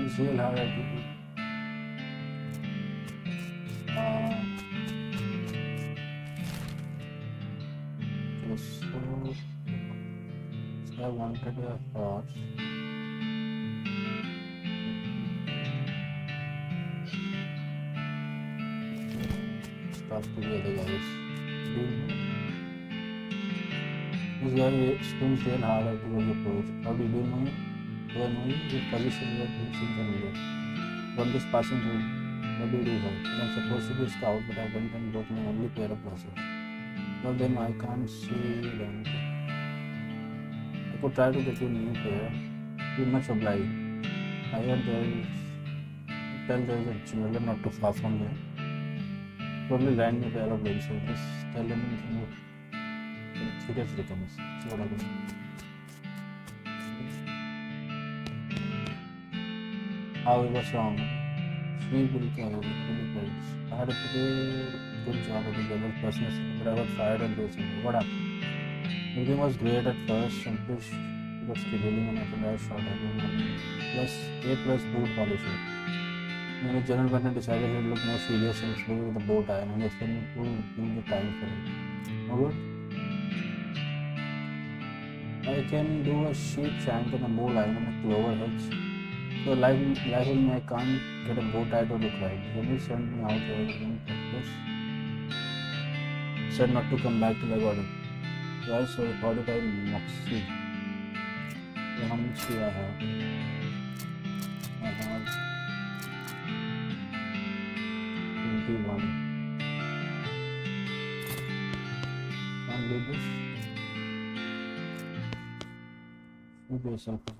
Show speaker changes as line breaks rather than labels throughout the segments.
It's real hard to do. Okay, so I wanted a horse. Stop together, guys. This guy spins real hard at the approach. How do you know? Do I know you? With position you are facing the mirror. From this passing through, what do you do here? I'm supposed to be a scout, but I went and brought my only pair of glasses. But then I can't see them. I could try to get you a new pair. Be much obliged. I heard tell there's a jeweler not too far from here. Probably land me a pair of lenses. Just tell him anything. Serious becomes. So what I do. How he was wrong. Sweet Billy Price. I had a pretty good job at the general business, but I got fired at those things. What happened? Everything was great at first, and push got scheduling and I think I shot everyone. Plus A plus boot policy. Then the general manager decided he'd look more serious and flew with the bow tie and explained to do the time for it. No good? I can do a sheep shank and a bow line and a clover hitch. So like in I can't get a bow tie to look right. When he sent me out here in practice, said not to come back till I got it. Guys, so I thought it I Moxie. So how much do I have? I have 21. Can't do this. You pay something.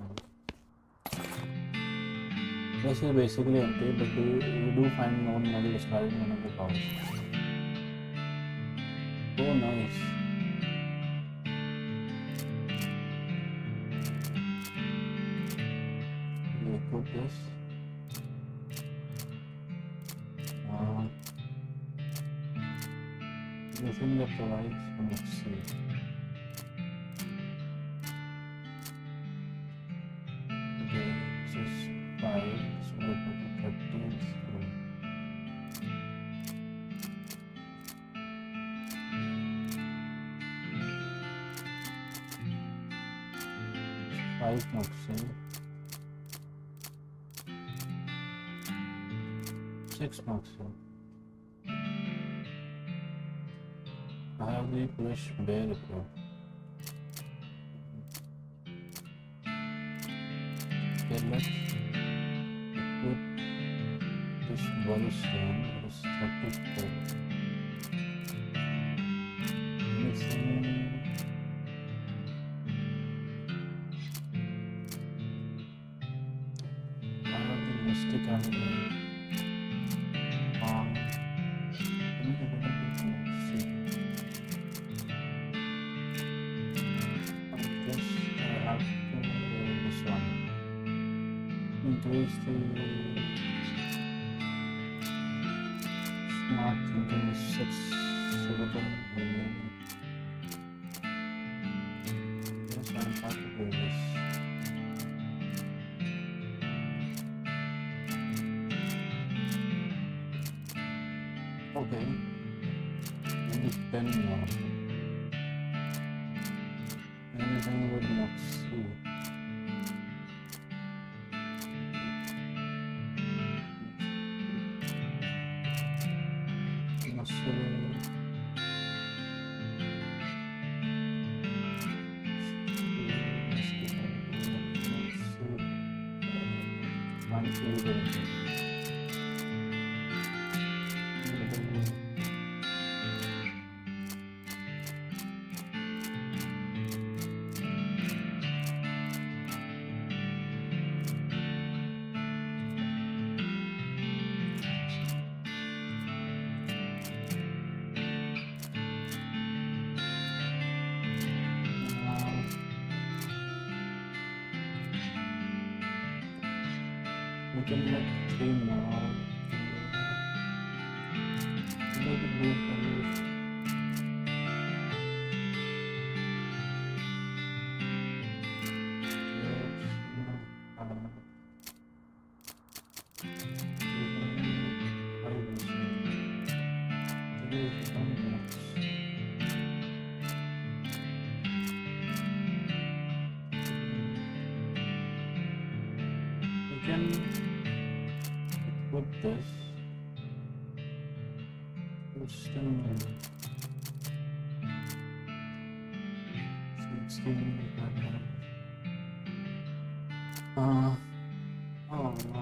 This is basically empty, but you do find known metal describing one of the powers. Oh, nice. We put this. Anything that provides, let's see. Okay, this is 5, so we put 13. Five Moxie. 6 Moxie. I have the push bear report. Okay, let's put this ball stone. It is 34. Missing. I have the mystic animal. Increase the smart thinking is such suitable. Yes, I'm happy with this. Okay, maybe 10 more. Anything with Moxie. We can have 3 more. We can put this system 16. Oh no.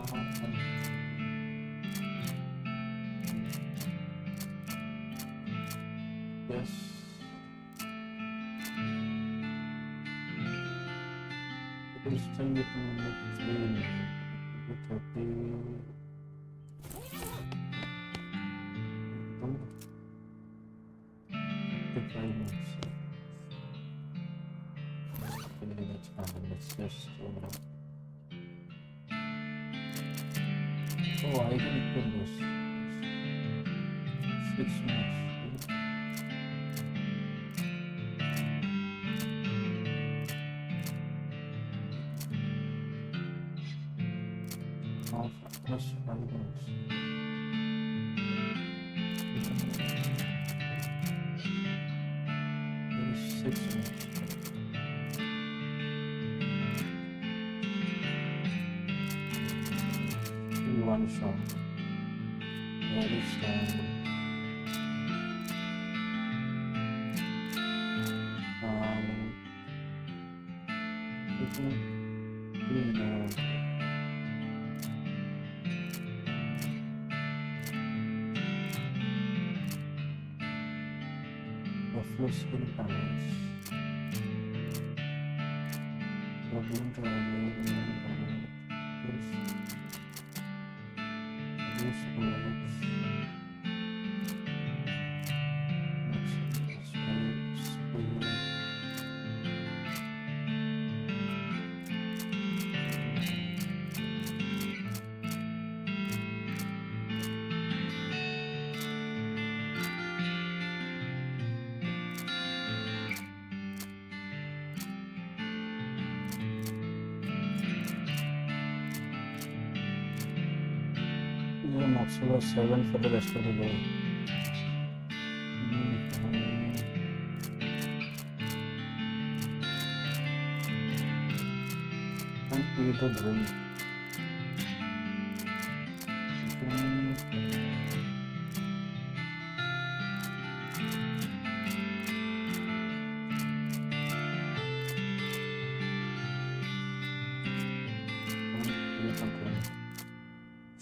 Yes. It is still within the 3 30. 55 minutes. Okay, that's fine. Let's just oh, I can equal this 6 minutes. Half plus 5 minutes. There is 6 minutes. One shot. Very strong. Buffalo skin panels. Problem Maxwell 7 for the rest of the day. And eat a drink.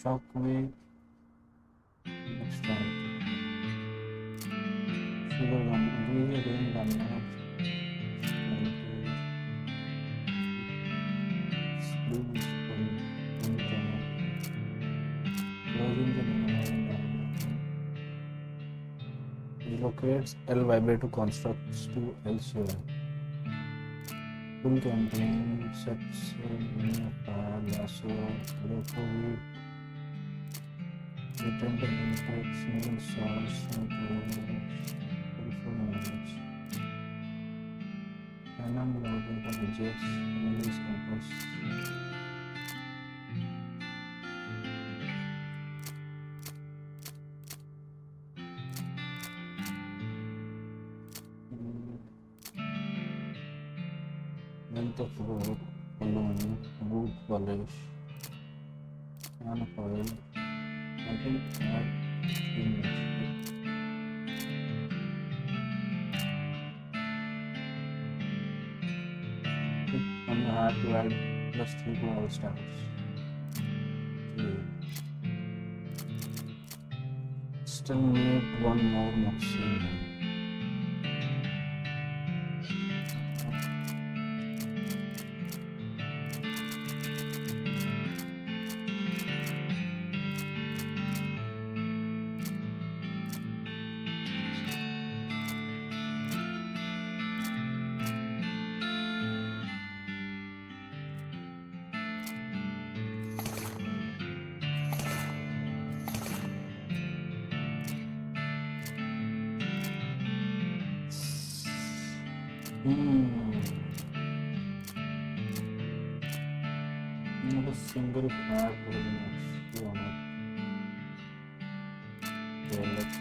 Shockwave. Next time. Sugar one. Really doing one now. Relocates L vibrator constructs to elsewhere. Full campaign sets lasso, local return to impact single source and 44 minutes. Canon loading for rejects release campus. Length of rope, balloon, boot polish, can foil. I think add 3 minutes. On the hard to add plus 3 to all stars. Okay. Still need one more moxie. Not a single card for the next 2 hours. Okay, let's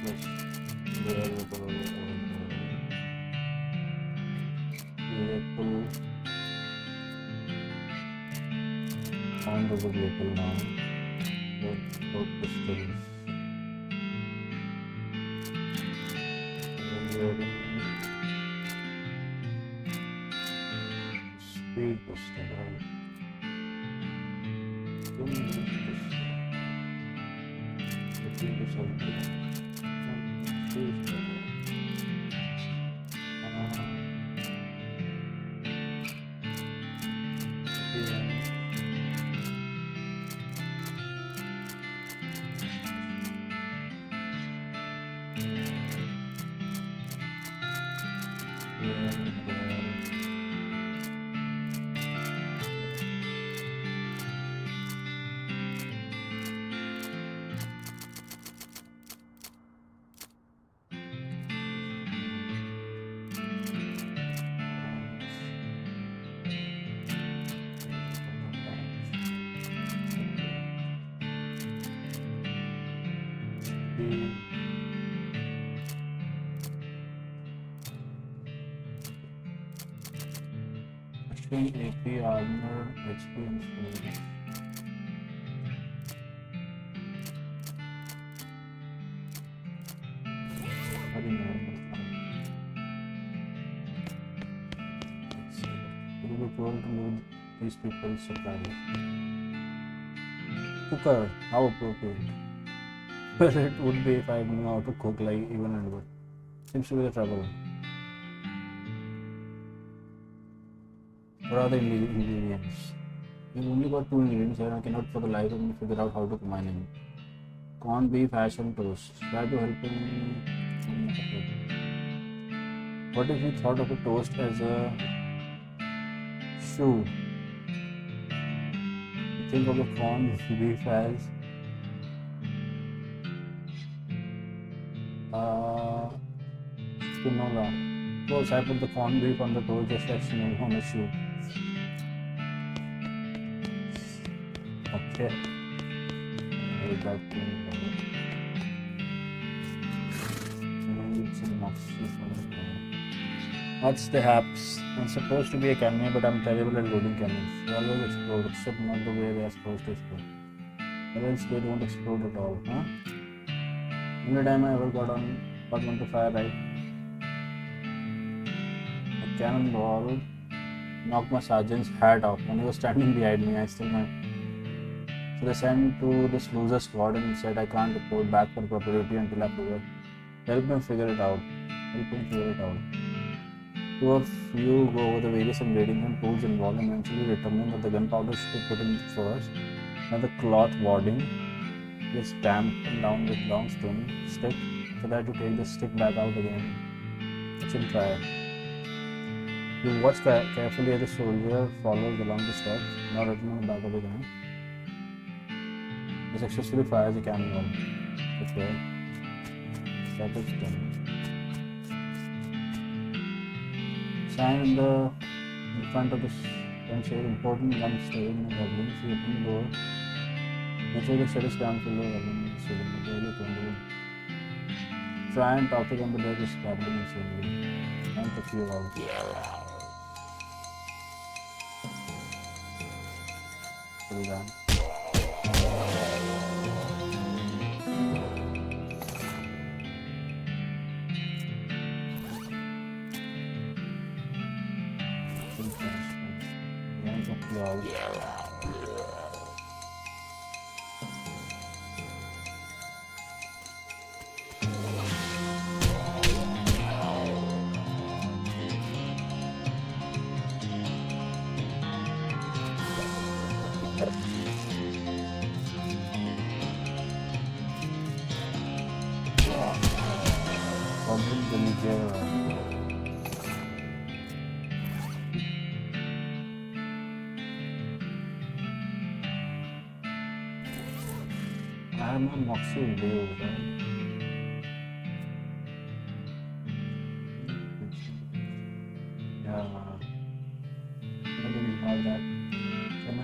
a good little now. About crystals. Speed crystal, right? AP, armor, HP, and speed. Very normal. Let's see. We were told to load these people's supplies. Cooker, how appropriate. Well, it would be if I knew how to cook like even and good. Seems to be the trouble. What are the ingredients? We've only got 2 ingredients here and I cannot for the life of me figure out how to combine them. Corned beef, hash and toast. Try to help him. What if we thought of a toast as a shoe? Think of the corned beef as spinola. Of course, I put the corned beef on the toast just like on a shoe. Okay. What's the haps? I'm supposed to be a cameo, but I'm terrible at loading cameos. They always explode, except not the way they are supposed to explode. Or else they don't explode at all, huh? Only time I ever got one to fire right. A cannonball knocked my sergeant's hat off and he was standing behind me. I still might. So they sent to this loser squad and said I can't report back for proper duty until I figure. Help him figure it out. Two of you go over the various ingredients and tools involved and eventually determine that the gunpowder should be put in first and the cloth warding gets damped down with long stone stick so that you take the stick back out again. Let him try. You watch carefully as the soldier follows along the steps, now written on the back of the gun. He successfully fires a cannonball. Okay. That is done. Sign in the front of the tent says important gun staying in the goblins. You open the door. Make sure the shed is down below the try and talk to them, but they're just babbling insanely. And to feel out. Pretty done. I'm a Moxie Dave, right? Yeah. I didn't have that. Can I?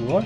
What?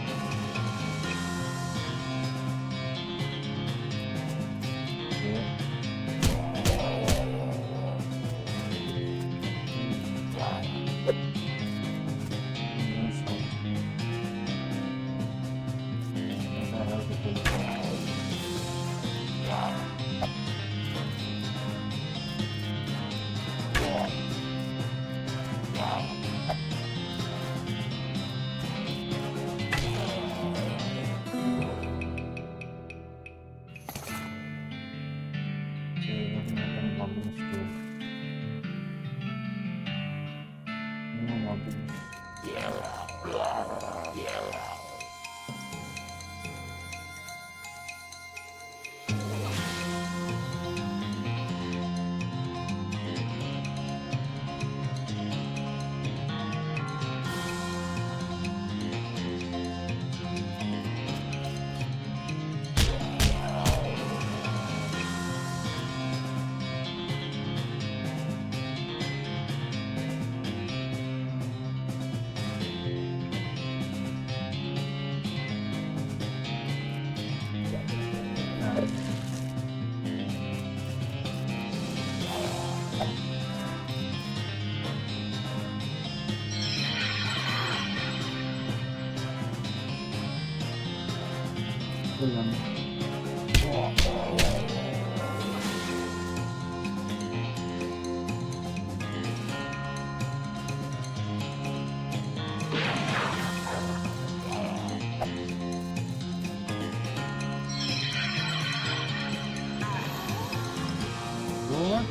What?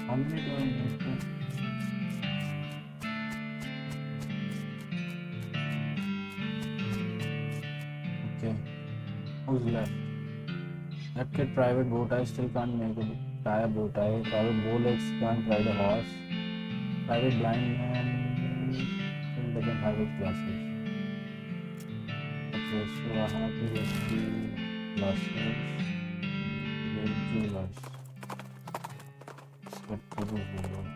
How many do I need to? Okay. Who's left? That kid private boat I still can't make it. Tie a bow tie. Private bowlegs can't ride a horse. Private blind man still doesn't have his glasses. Okay, so I have to get the glasses. Get jewelers. Let's get to the jeweler.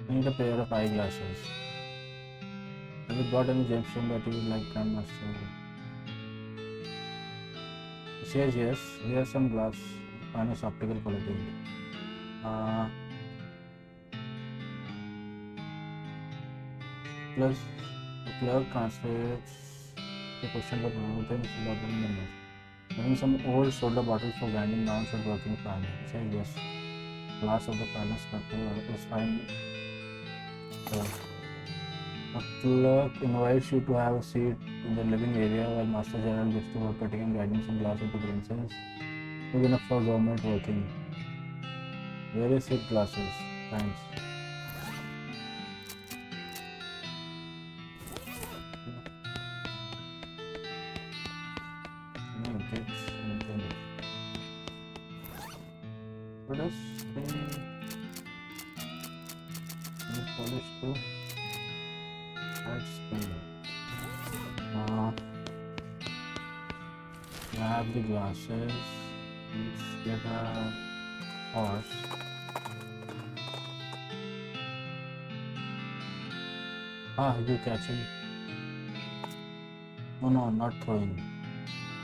I need a pair of eyeglasses. Have you got any gemstone that you would like, Grandmaster? It says yes. Here's some glass. Minus optical quality. Plus, the clerk translates the question but within about the numbers. Having some old soda bottles for grinding down should working fine. It says yes. Glass of the palace was fine. A clerk invites you to have a seat in the living area while Master Gerald gives to her cutting and guiding some glasses to princess. Good enough for government working. Very thick glasses. Thanks. No kids. What else? Polish too. That's good. Grab the glasses. Let's get a horse. You catching? Oh no, not throwing.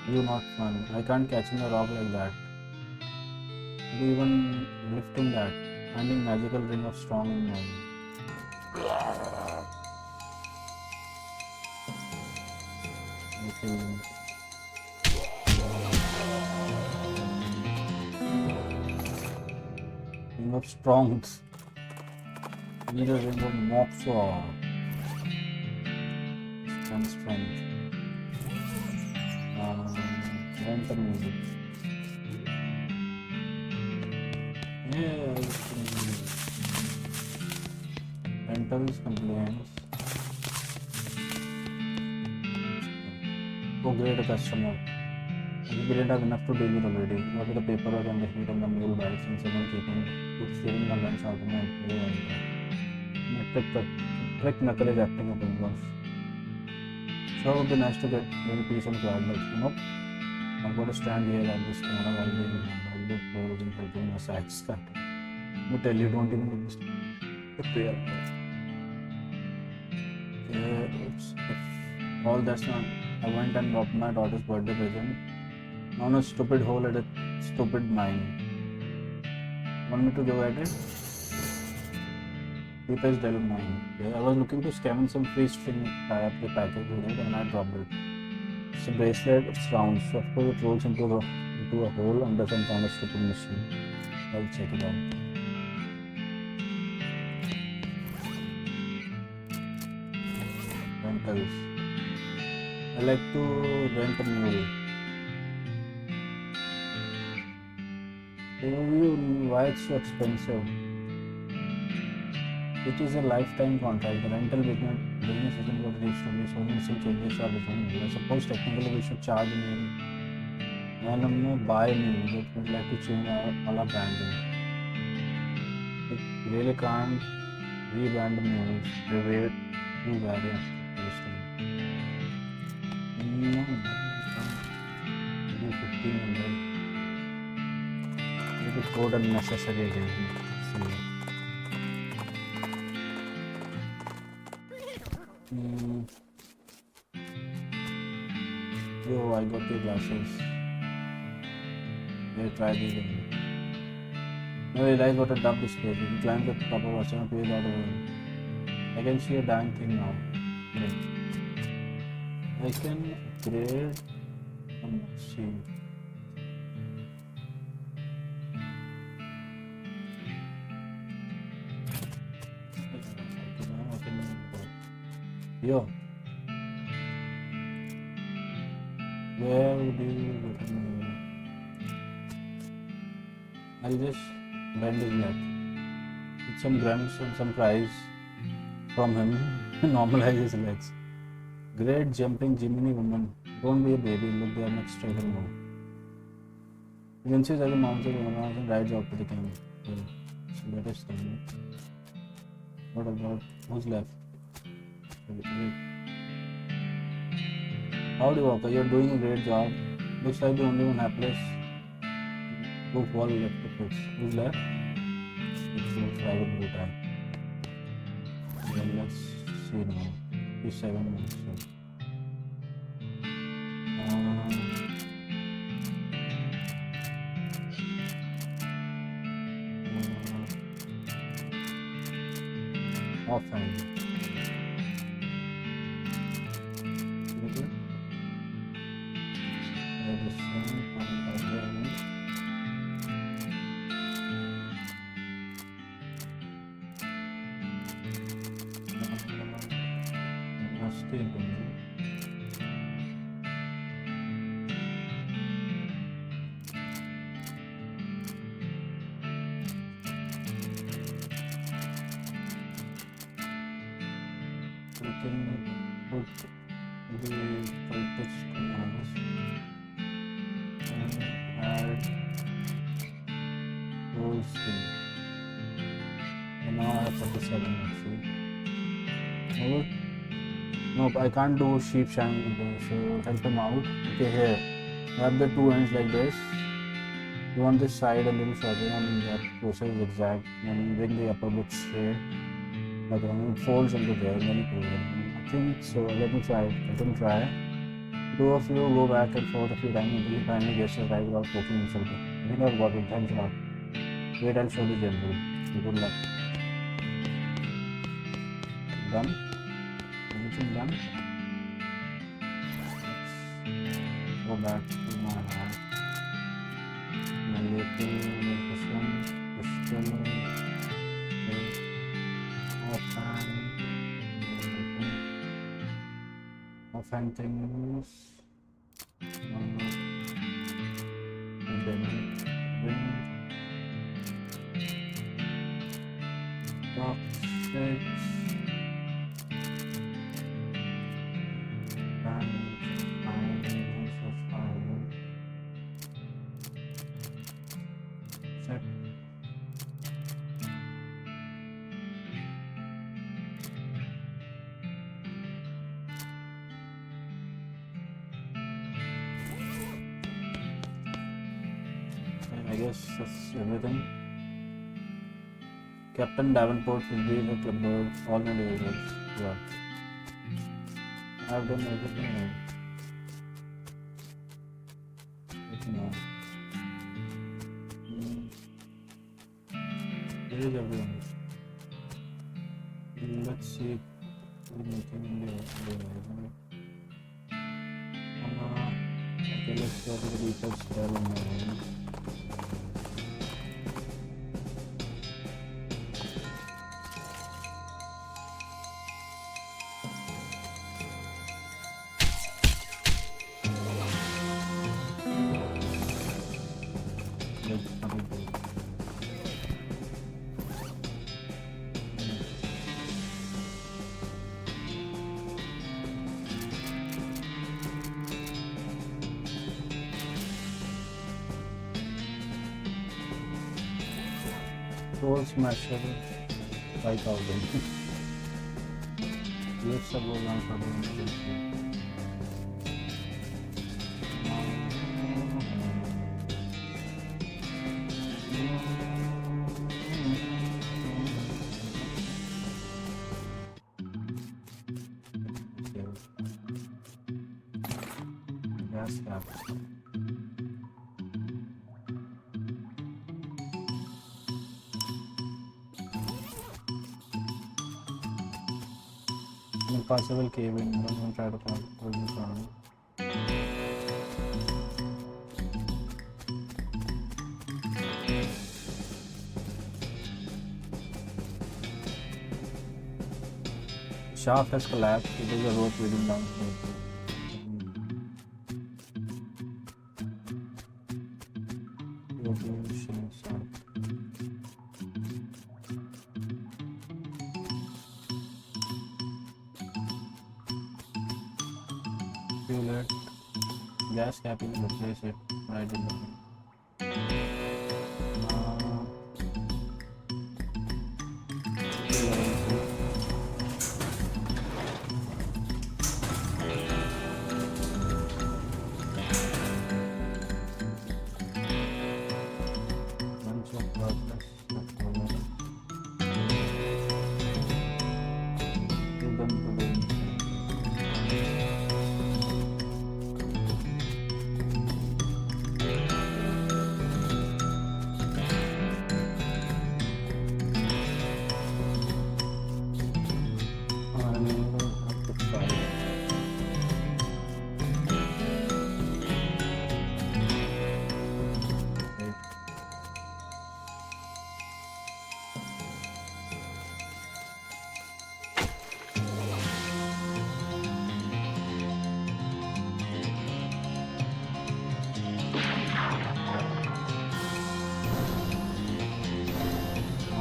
You not fun. I can't catch in a rock like that. You even lifting that. Finding magical ring of strong in mind. Ring of strongs. Need a ring of moxa. Strength. Rent music. Yeah, rentals complaints. Oh, great, a customer. We didn't have enough to deal with already. What with the paperwork and the heat and the mule bags and someone keeping good steering the lunch argument. Trick knuckle is acting up in boss. Sure would be nice to get a little peace and quiet, but nope. I'm going to stand here at this corner while they look close and helping my sides cut. I tell you, don't even look this prayer. If all that's not, I went and bought my daughter's birthday present. On a stupid hole at a stupid mine. Want me to give at it? Deepest Devil Mine. Yeah, I was looking to scam some free string tie up the package with it and I dropped it. It's a bracelet, it's round, so of course it rolls into a hole under some kind of stupid machine. I'll check it out. Rentals. I like to rent a mule. Why it's so expensive? It is a lifetime contract. The rental business isn't what it used to be, so many still changes are different. I suppose technically we should charge a mule. And I'm not buy a mule, but we'd like to change our branding. It really can't rebrand the mules the way we vary maybe 1500. Maybe code unnecessary again. See. Yo, I got the glasses. Yeah, try these again. Now I realize what a dumb display. You can climb the top of us and appear out of it. I can see a damn thing now. Great. I can upgrade. Let's see. Yo. Where would you recommend? I'll just bend his neck. With some grunts and some cries from him, normalize his legs. Great jumping Jiminy woman. Don't be a baby, look, they are much straighter now. You can see that the mountain and rides out to the camp. So that is coming. What about who's left? Howdy Walker, you're doing a great job. Looks like the only one hapless. Go fall left to fix. Who's left? It's a private blue tie. Well, let's see now. He's 7 minutes. So. Offhand. ఉంటుంది. We can put the cultures commands and add those things. And now I have 47 actually. Over. Nope, I can't do sheep shank, so help him out. Okay, here. Grab the two ends like this. You want this side a little shorter and that process is exact. And bring the upper bit straight. Like when it folds into there, then you pull it. I think so. Let me try. Let him try. Two of you go back and forth a few times until you finally guess it right without poking yourself. I think I've got it. Thanks a lot. Wait, I'll show the general. Good luck. Done. Everything done. Let's go back to my hat. My little this one. Crystal. Okay. Offhand things. And then ring. Box 6. I guess that's everything. Captain Davenport will be the clipboard, all the individuals. Yeah. I've done everything now. Where is everyone? Let's see. Okay, let's go to the details there on my own. Goal smasher 5000. Let's go down for the gas cap. Impossible cave-in. Don't try to pull this on. Shaft has collapsed. It is a rope leading down. Let gas capping replace it right in the middle.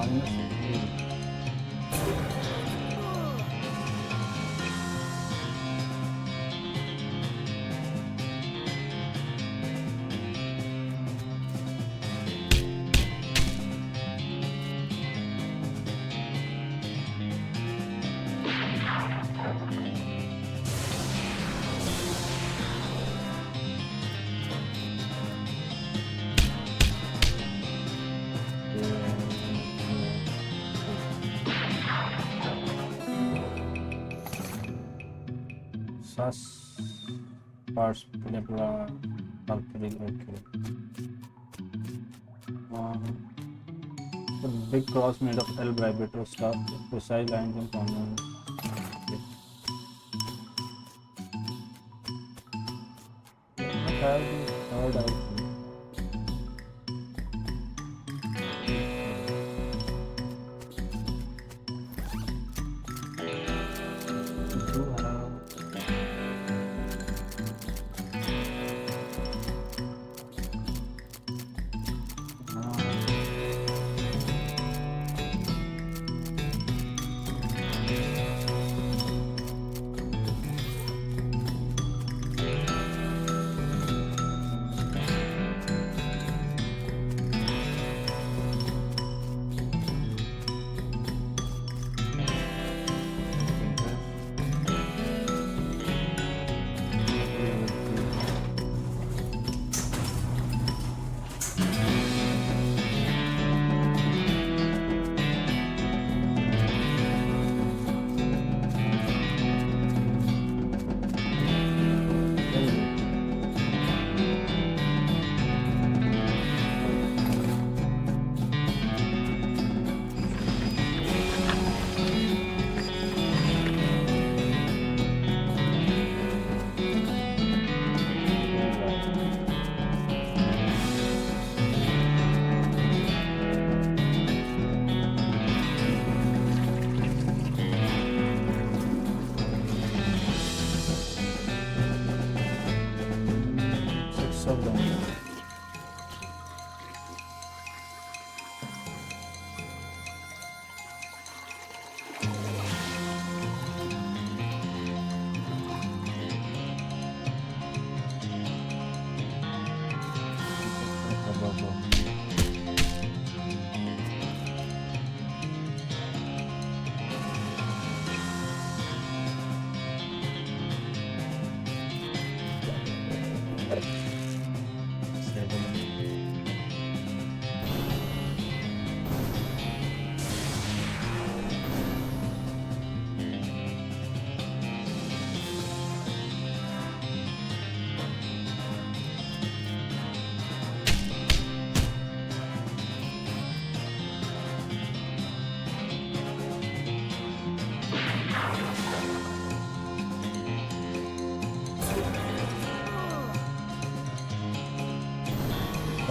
-3. Sus parts punya pula factory. Okay. The big cross made of L vibrator stuff, precise lines and components. I have third item. Of them.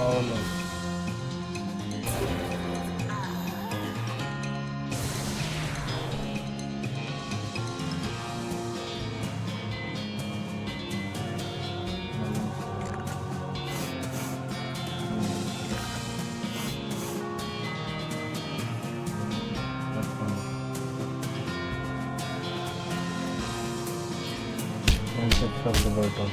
Powerless. Concept of the world.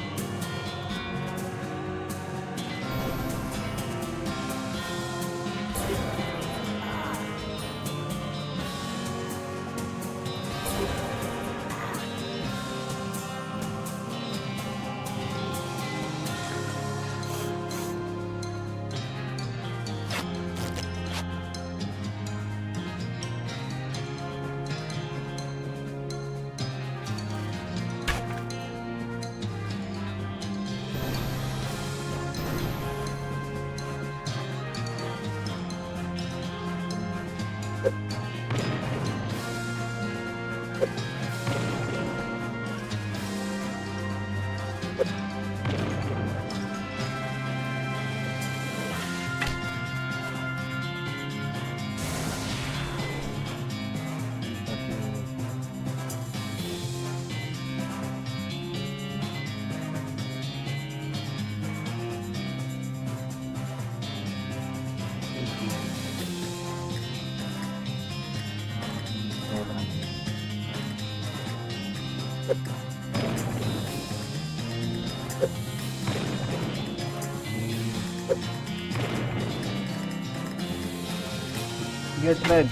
Get red.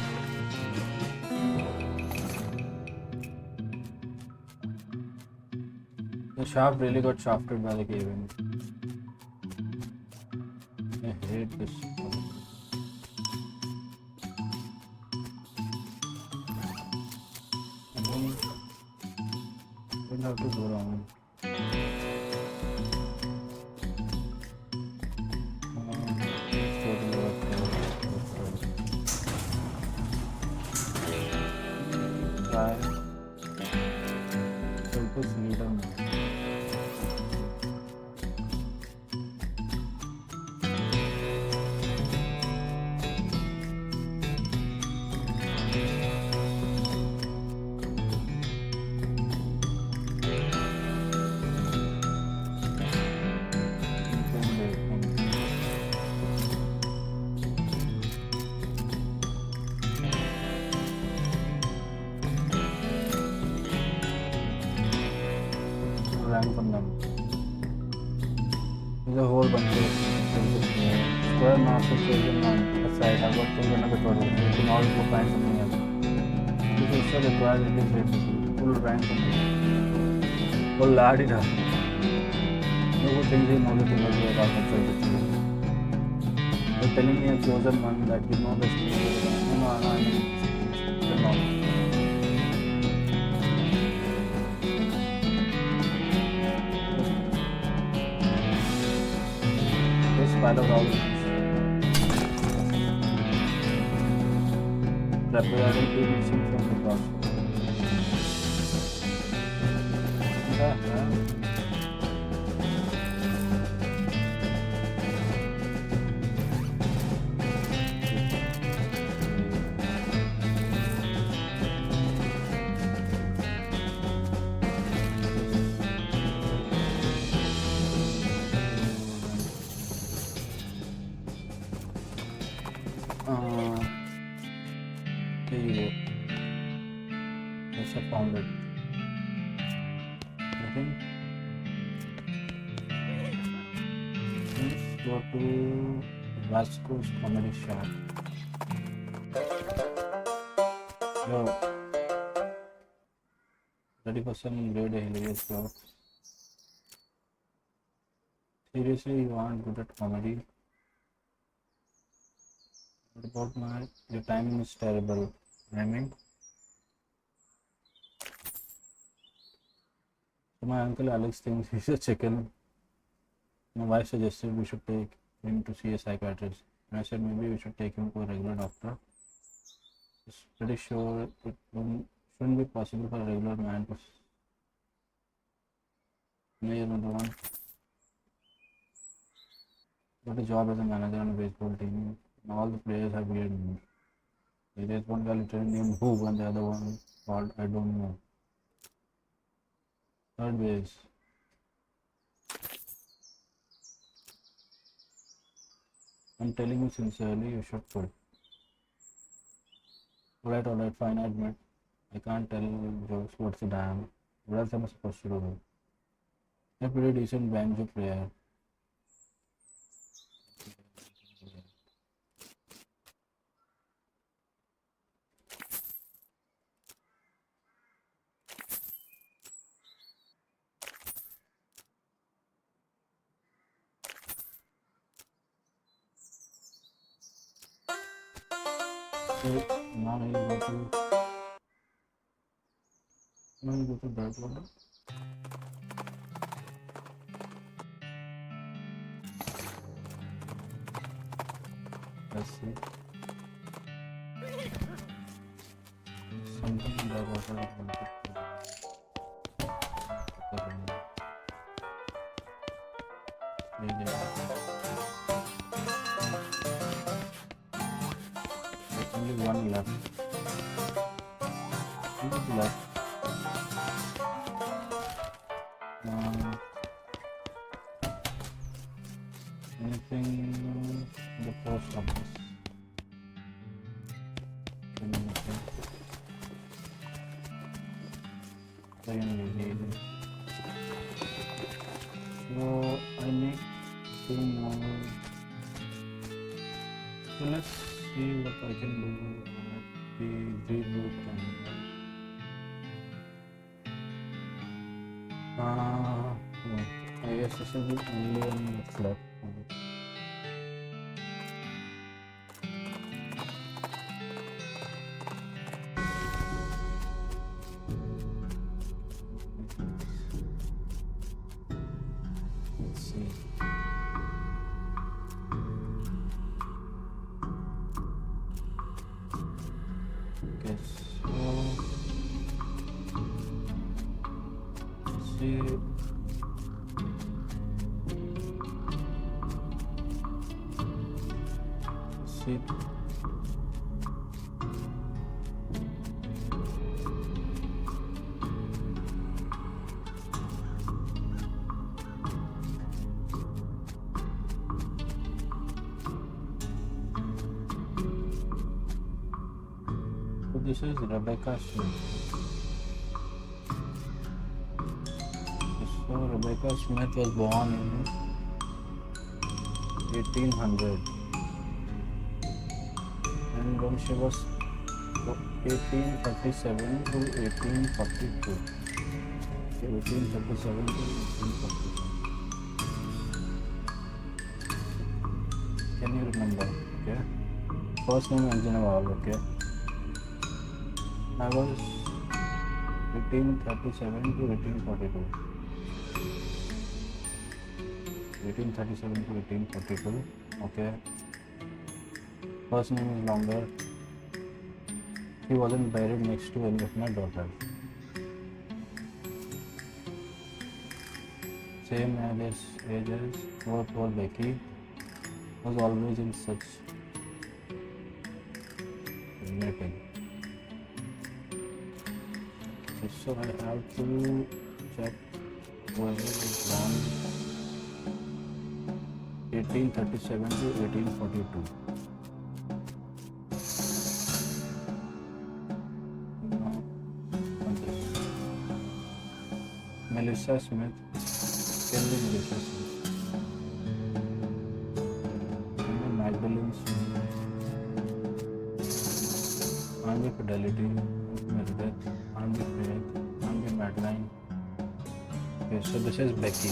The shaft really got shafted by the cave-in. I hate this. I don't have to go around. Let's go to the try. Help us leader now. Rank from them. There's a whole bunch of things here. Square master chosen on the side. I've got chosen a tutorial. You can also find something else. This also requires at least 8 people. Full rank from them. Full laddie tha. No good things he knows the world about outside the field. You're telling me a chosen one that you know the skill. No, I mean, you're not. Spider Roll. Representing two missing from the crossroad. There you go. Yes, I found it. I think. Let's go to Vasco's comedy shop. Yo, 30% grade a hilarious job. Seriously, you aren't good at comedy? What about your timing is terrible. I mean, so my uncle Alex thinks he's a chicken. My wife suggested we should take him to see a psychiatrist. And I said maybe we should take him to a regular doctor. It's pretty sure it shouldn't be possible for a regular man to. Maybe another one. Got a job as a manager on a baseball team. All the players have weird names. There's one guy literally named Who and the other one called I don't know. Third base. I'm telling you sincerely, you should quit. Alright, fine, I admit. I can't tell jokes, what's the damn? What else am I supposed to do? I'm a pretty decent banjo player. Now you go to that one. Let's see. Something in the water I want to only one left. Left. Anything in the post office? So I need to know So let's see what I can do at the reboot camera. I guess this is the only one that's left. Let's see. Okay, so let's see. See. So this is Rebecca Smith. So Rebecca Smith was born in 1800. And when she was 1837 to 1842. 1837 to 1842. Can you remember? Okay. First name Anjana Wal, okay. I was 1837 to 1842. 1837 to 1842. Okay. First name is longer. He wasn't buried next to any of my daughters. Same age as poor Becky was always in such meeting. So I have to check whether it's born 1837 to 1842. Melissa Smith, Kelly Melissa Smith, Magdalene Smith, Army Fidelity, Meredith, Army Faith, Army Madeline. Okay, so this is Becky.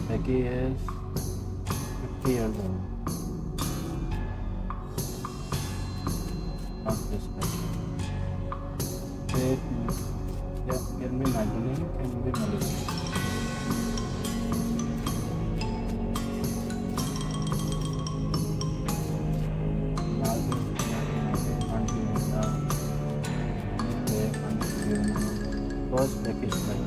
Becky is 50 years old. Not this Becky. Faith, yeah, can be Madeline, can be Melissa. First Becky Smith.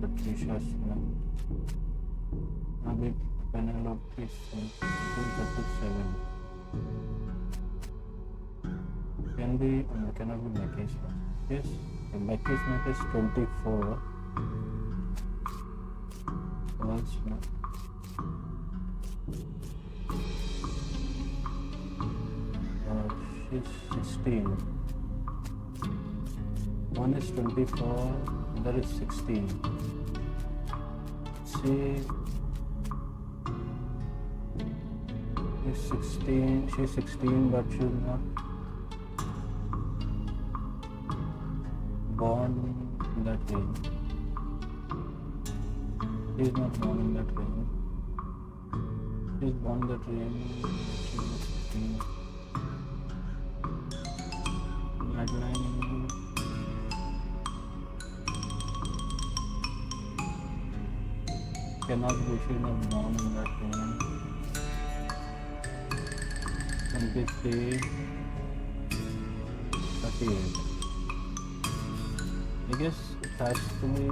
Patricia Smith, Abby Penelope Smith, 237. Cannot be Becky Smith. Yes, Becky Smith is 24. Pearl Smith. She's 16. One is 24, other is 16. She is 16. She's 16, but she's not born in that range. She's not born in that range. She's born in that range. She was 16. Madeline. Cannot be, she's not born in that range. 23, 38. I guess it has to be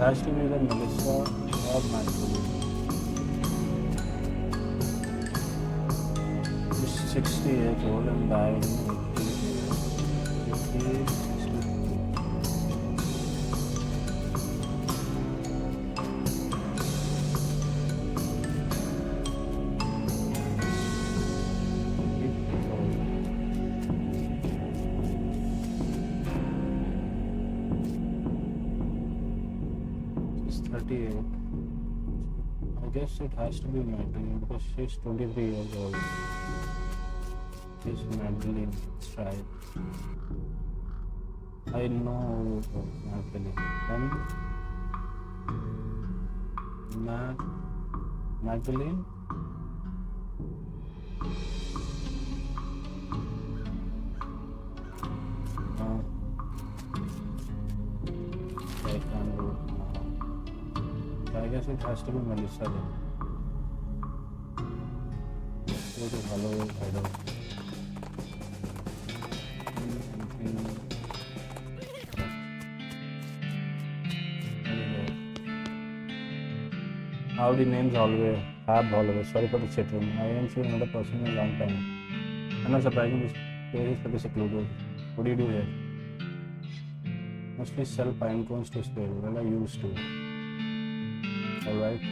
has to be either Melissa or Magdalene. She's 60 years old and died in 1863. She's 38. I guess it has to be Magdalene because she's 23 years old. She's Magdalene Stripe. I know Magdalene. Magdalene? I can't do it now. I guess it has to be Melissa then. Go to Hello, I don't. Howdy, name's Holloway. Hab Holloway. Sorry for the chittering. I ain't seen another person in a long time. I'm not surprising this place is pretty secluded. What do you do here? Mostly sell pine cones to spare. Well, I used to. Alright.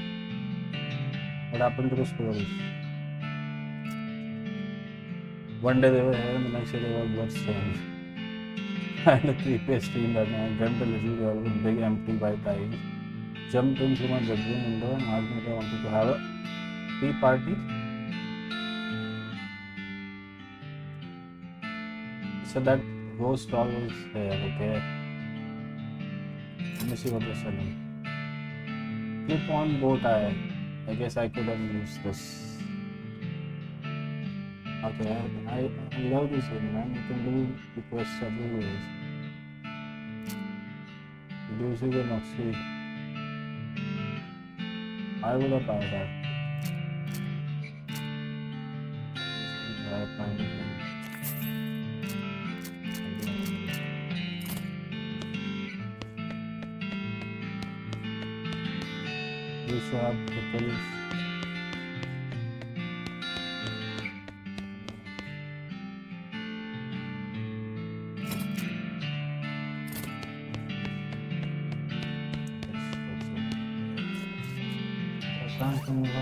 What happened to the squirrels? One day they were here and the next day they were bloodstained. I had a creepiest dream that night. I dreamt a little girl with big empty white eyes jumped in through my bedroom window and asked me if I wanted to have a tea party. So that ghost doll was there, okay? Let me see what they're selling. Clip-on bow tie. I guess I could have used this. Okay, I love this game, man. You can do the quest several ways. Reducing the Noxie. I would have tried that. You should have pickles. Can't think of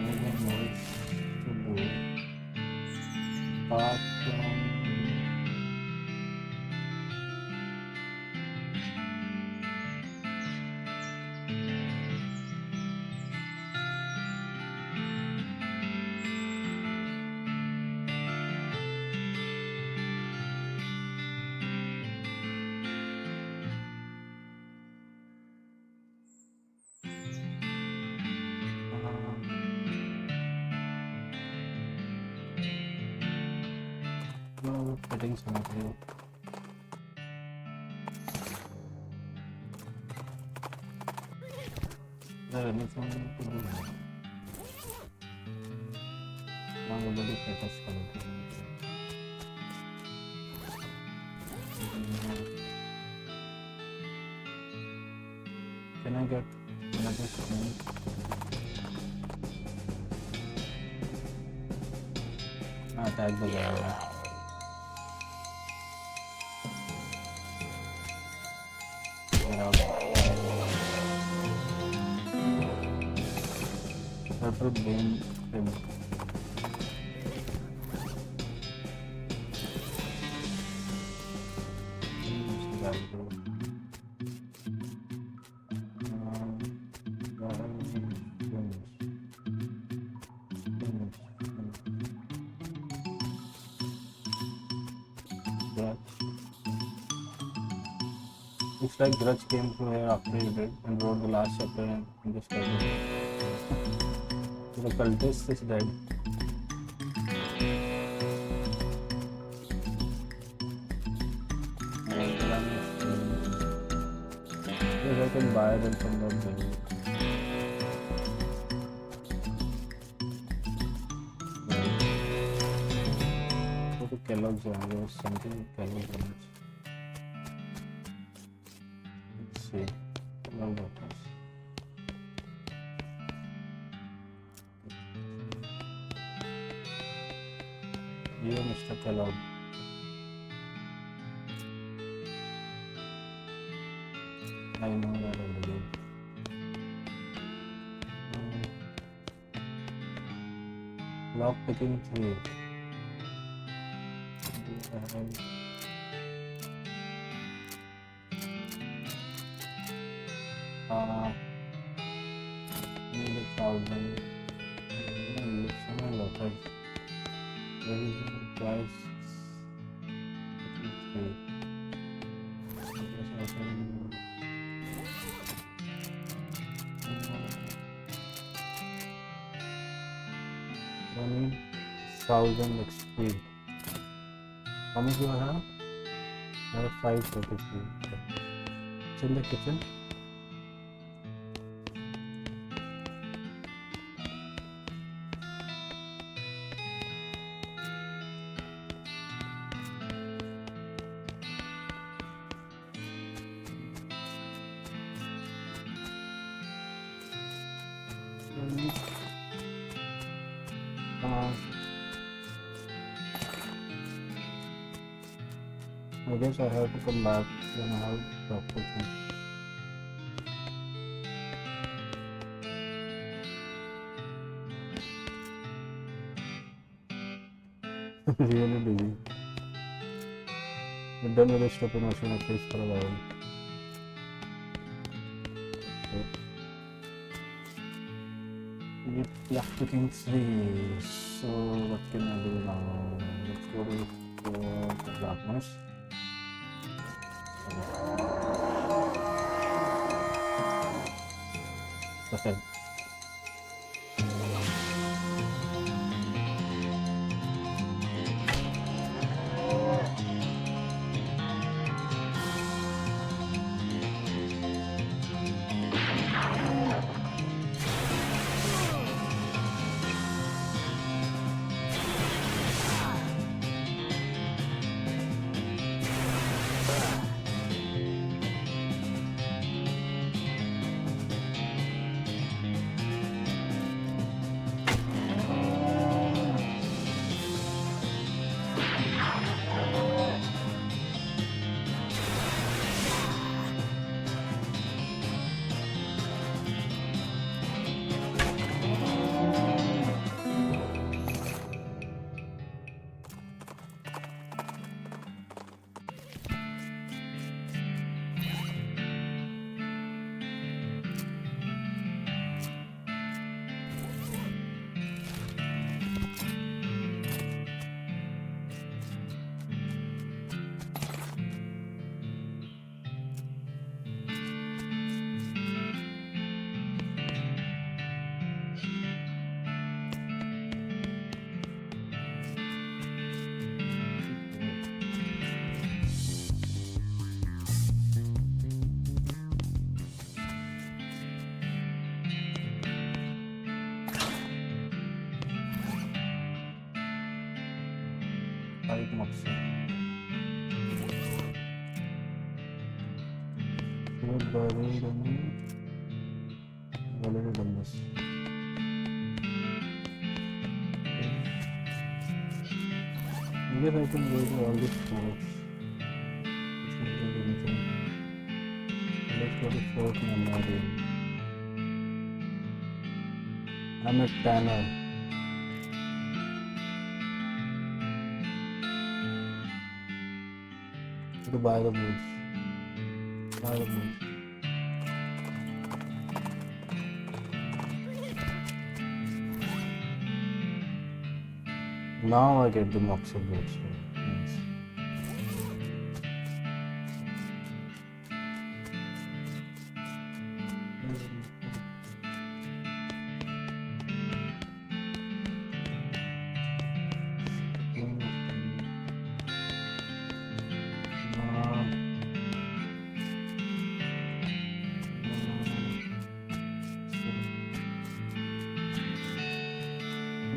anything else to do apart from getting some of you. There anything to do? Now nobody focus on it. Can I get another screen? Tag the guy. Purple game film. Looks like Grudge came through here after you did and wrote the last chapter in this story. The cultist is dead. Yes, I can buy them from that building. Go to Kellogg's and there was something with Kellogg's in it. Let's see. Love darkness. Even stuck allowed. I know that already. Lock picking 3. Need a thousand. Some letters. Revision twice. Picking 3. I need 1000 XP. How much do I have? I have 533. It's in the kitchen. I guess I have to come back when I have proper thing. Really busy. We've done with the step promotion at least for a while. Okay. We're left picking 3. So what can I do now? Let's go to darkness. Okay. Five moxie. Food buried and already done this. I guess I can go to all these forts. Let's go to Fort Memory. I'm a tanner. To buy the boots. Buy the boots. Now I get the moxie boots. Nice.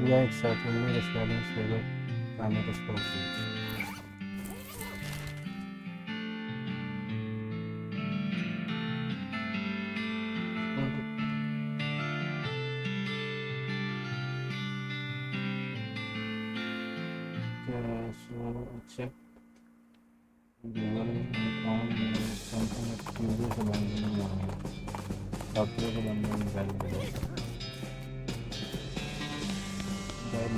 Yeah, exactly. The spelling flavor and it is perfect. so check Google account something exclusive abandoning model. Software abandoning value. Then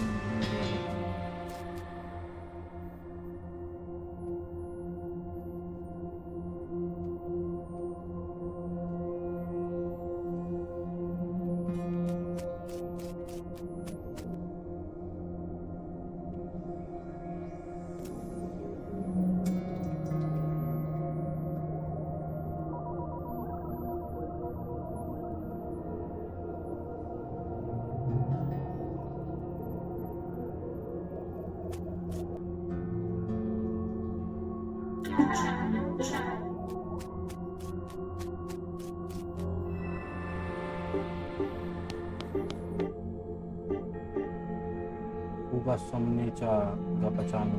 Uga somnica gapachano.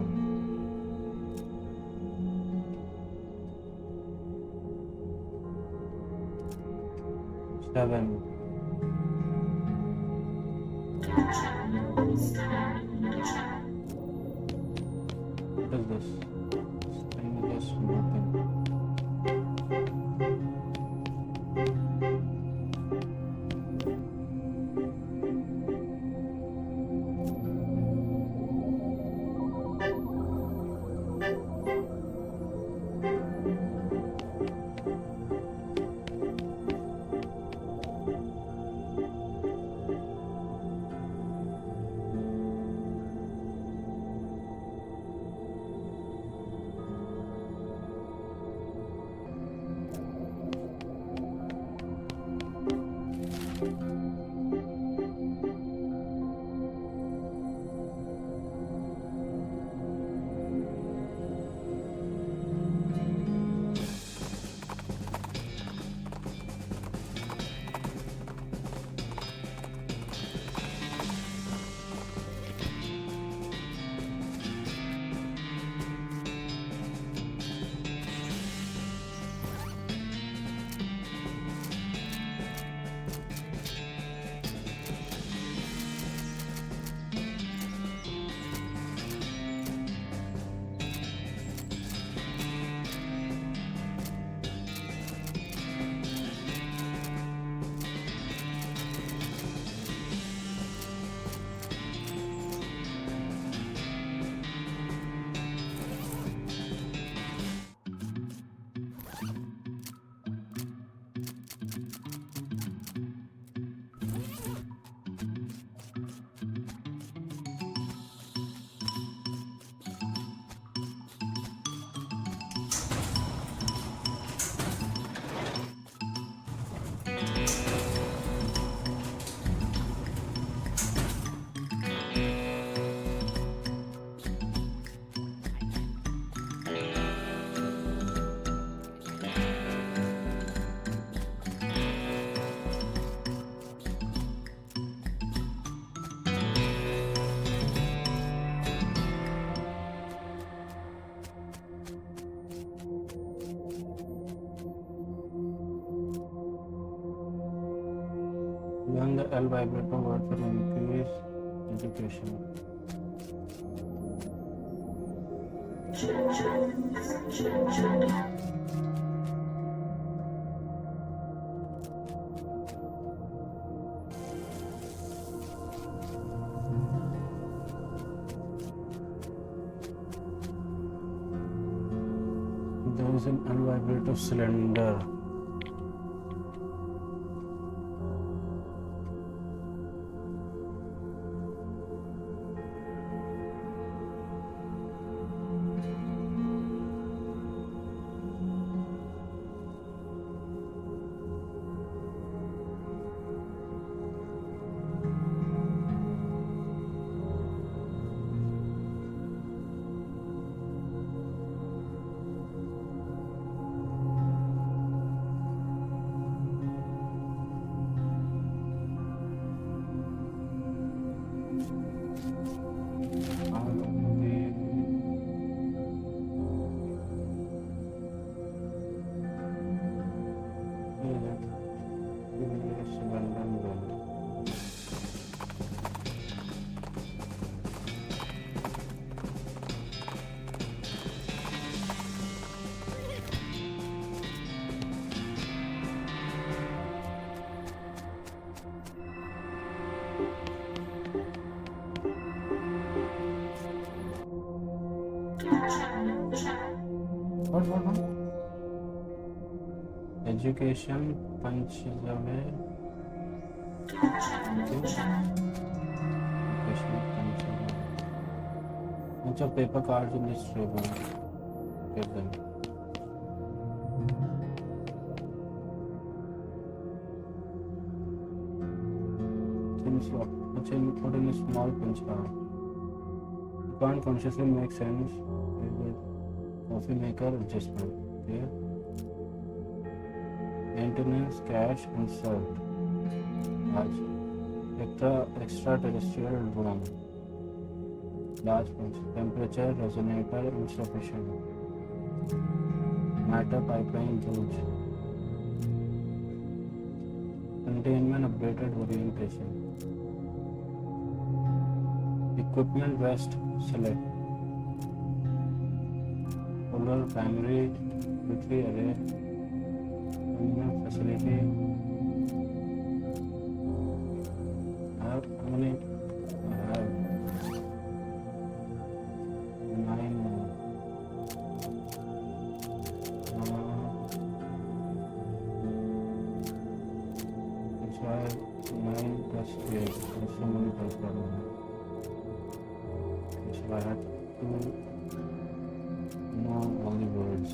7. What is this? Thing is just nothing. When the L vibrator word for increase education. There is an unvibrative cylinder. Education punches away. Education punches away. Bunch of paper cards in this table. Get them. Put in a small punch card. You can't consciously make sense with coffee maker adjustment. Okay? Maintenance, cash, insert. Extraterrestrial drone. Large punch. Temperature resonator insufficient. Matter pipeline huge. Containment updated orientation. Equipment rest select. Solar primary battery array. Terminal facility. I have how many? I have 9 more. So I have 9 plus 8. There's so many plus problems. So I had to know all the words.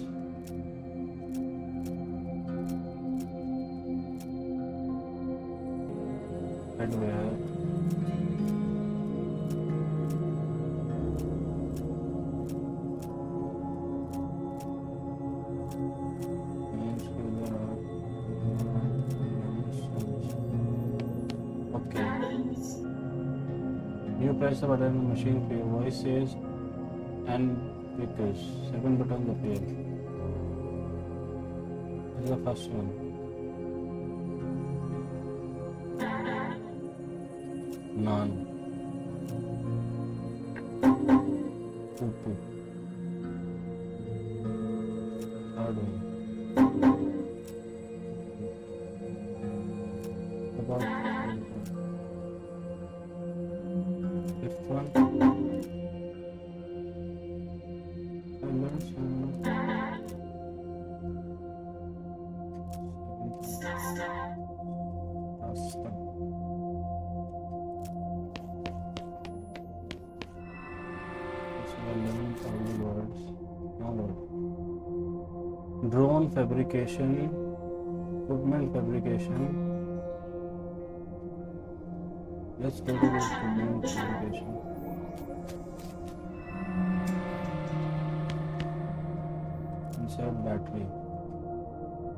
Headwear. Okay. You press the button on the machine for your voice says and because 7 buttons appear. This is the first one. None. Poo. Third one. About fifth one. Drone fabrication, equipment fabrication. Let's go to the equipment fabrication. Insert battery.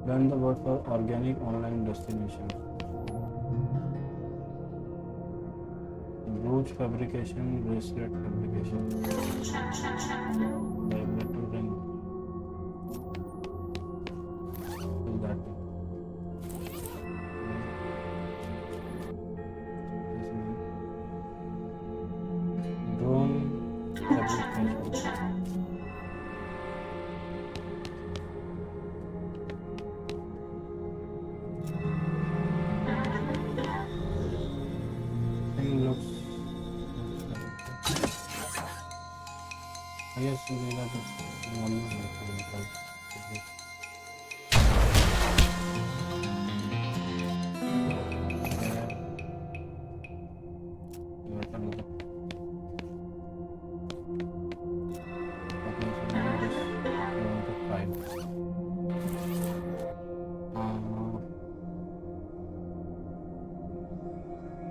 Learn the word for organic online destination. Brooch fabrication, bracelet fabrication. Vibrator ring. That drone fabrication. Thing looks. I guess we got it.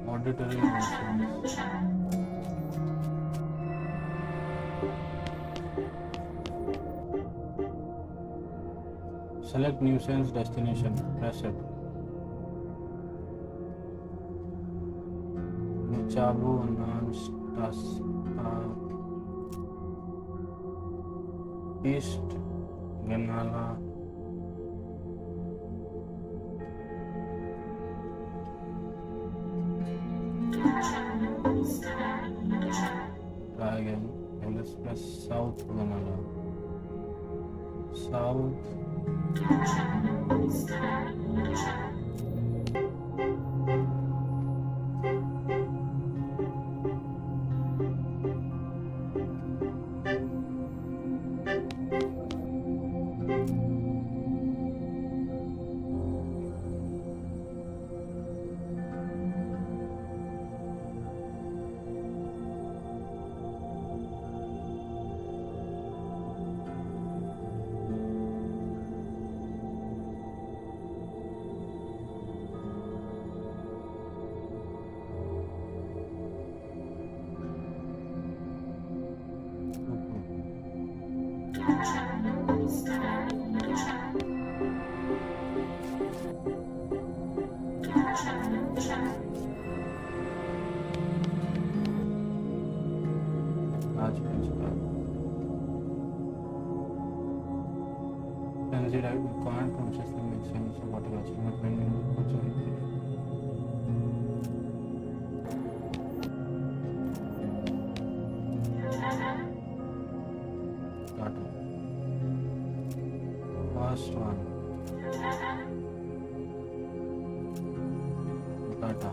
Auditory emotions. Select nuisance destination. Press it. Nichabu Nanstas East Ganala. Try again. And let's press South Ganala. South. easy, right? You can't consciously make sense of what you're watching, but when you put your Tata. First one. Tata.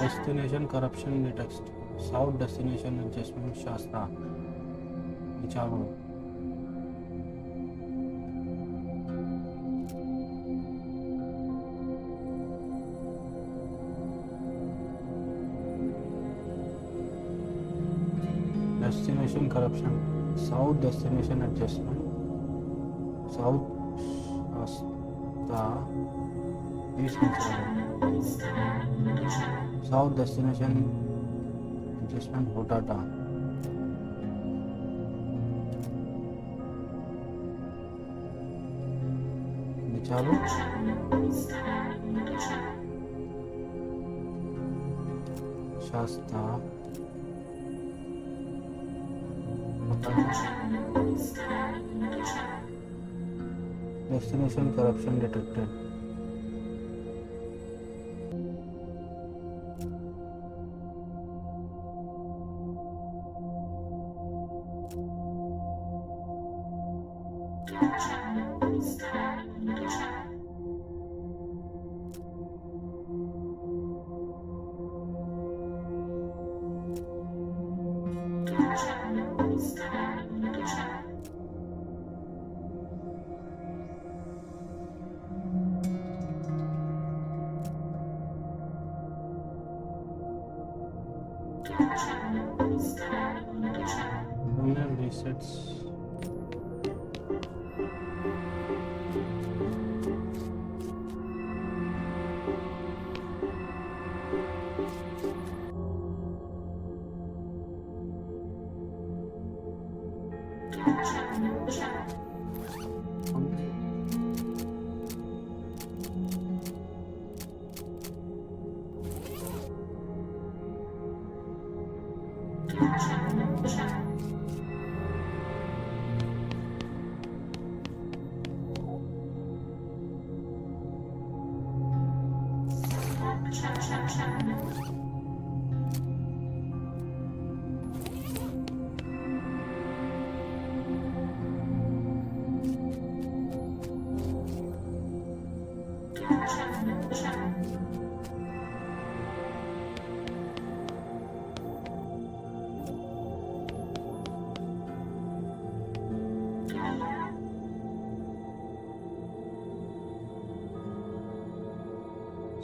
Destination corruption in the text. South destination adjustment Shasta. Vicharo. Destination corruption. South destination adjustment. South Shasta. East Vicharo. South destination adjustment Hotata. Vicharo. Shasta. Destination corruption detected. Lunar resets.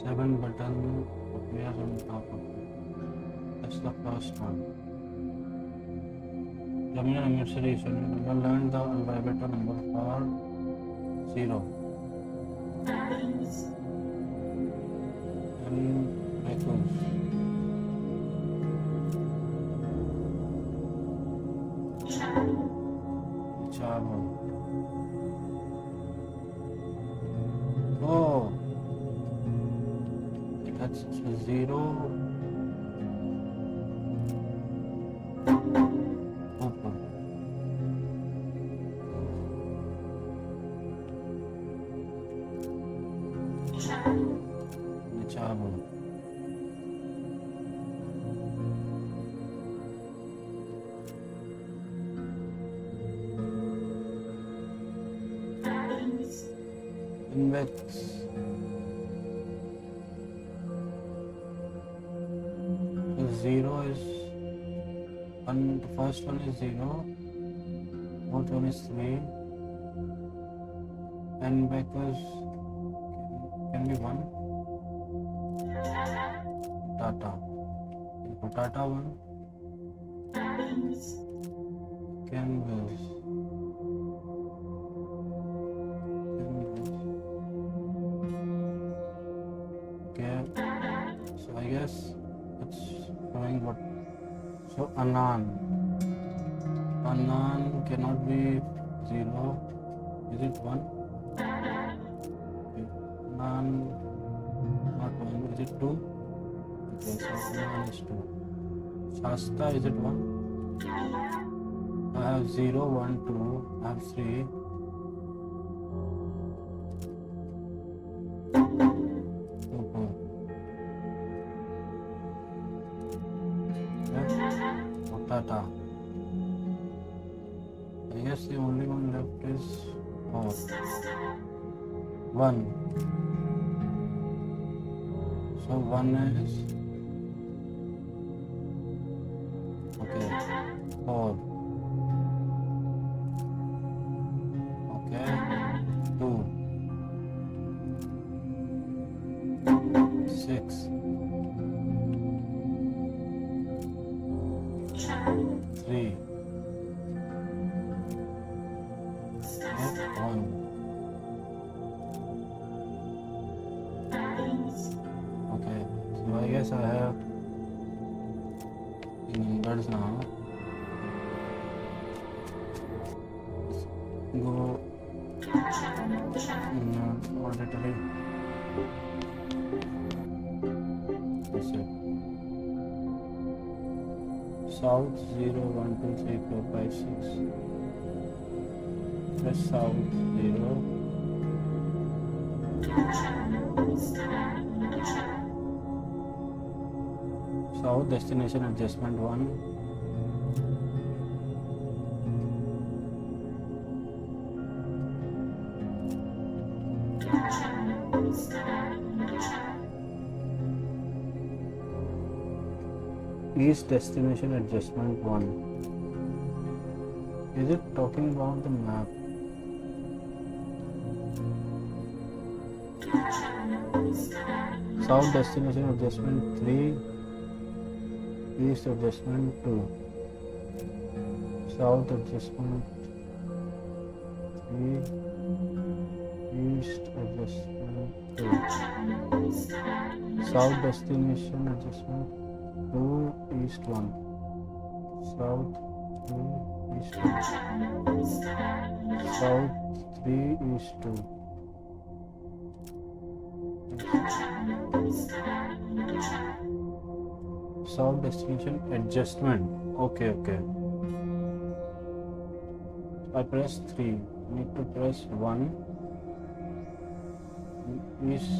7 button appears on top of it. That's the first one. Terminal emergency solution. You learn the vibrator number for 0. And echoes. Chavo. Oh, that's 0. Open. Chavo. Invex. The 0 is one. The first one is 0. Fourth one is 3. And backwards can be 1. Tata. Tata 1. Canvas. Okay. So I guess it's showing what. So Anan. Anan cannot be 0. Is it 1? Anan not 1. Is it 2? Okay, so Anan is 2. Shasta, is it 1? I have 0, 1, 2. I have 3. Okay. Tata. I guess the only one left is 4. 1. So 1 is okay. 4. Okay. 2. 6. 3. 1. Okay, so I guess I have the numbers now. Let's go auditory. That's it. South 0, 1, 2, 3, 4, 5, 6. Press South 0. South destination adjustment 1. East destination adjustment 1. Is it talking about the map? South destination adjustment 3. East adjustment 2. South adjustment 3. East adjustment 2. South destination adjustment 2. East 1. South 2. East 1. South 3. East 2. South destination adjustment. Okay. I press 3. Need to press 1. East.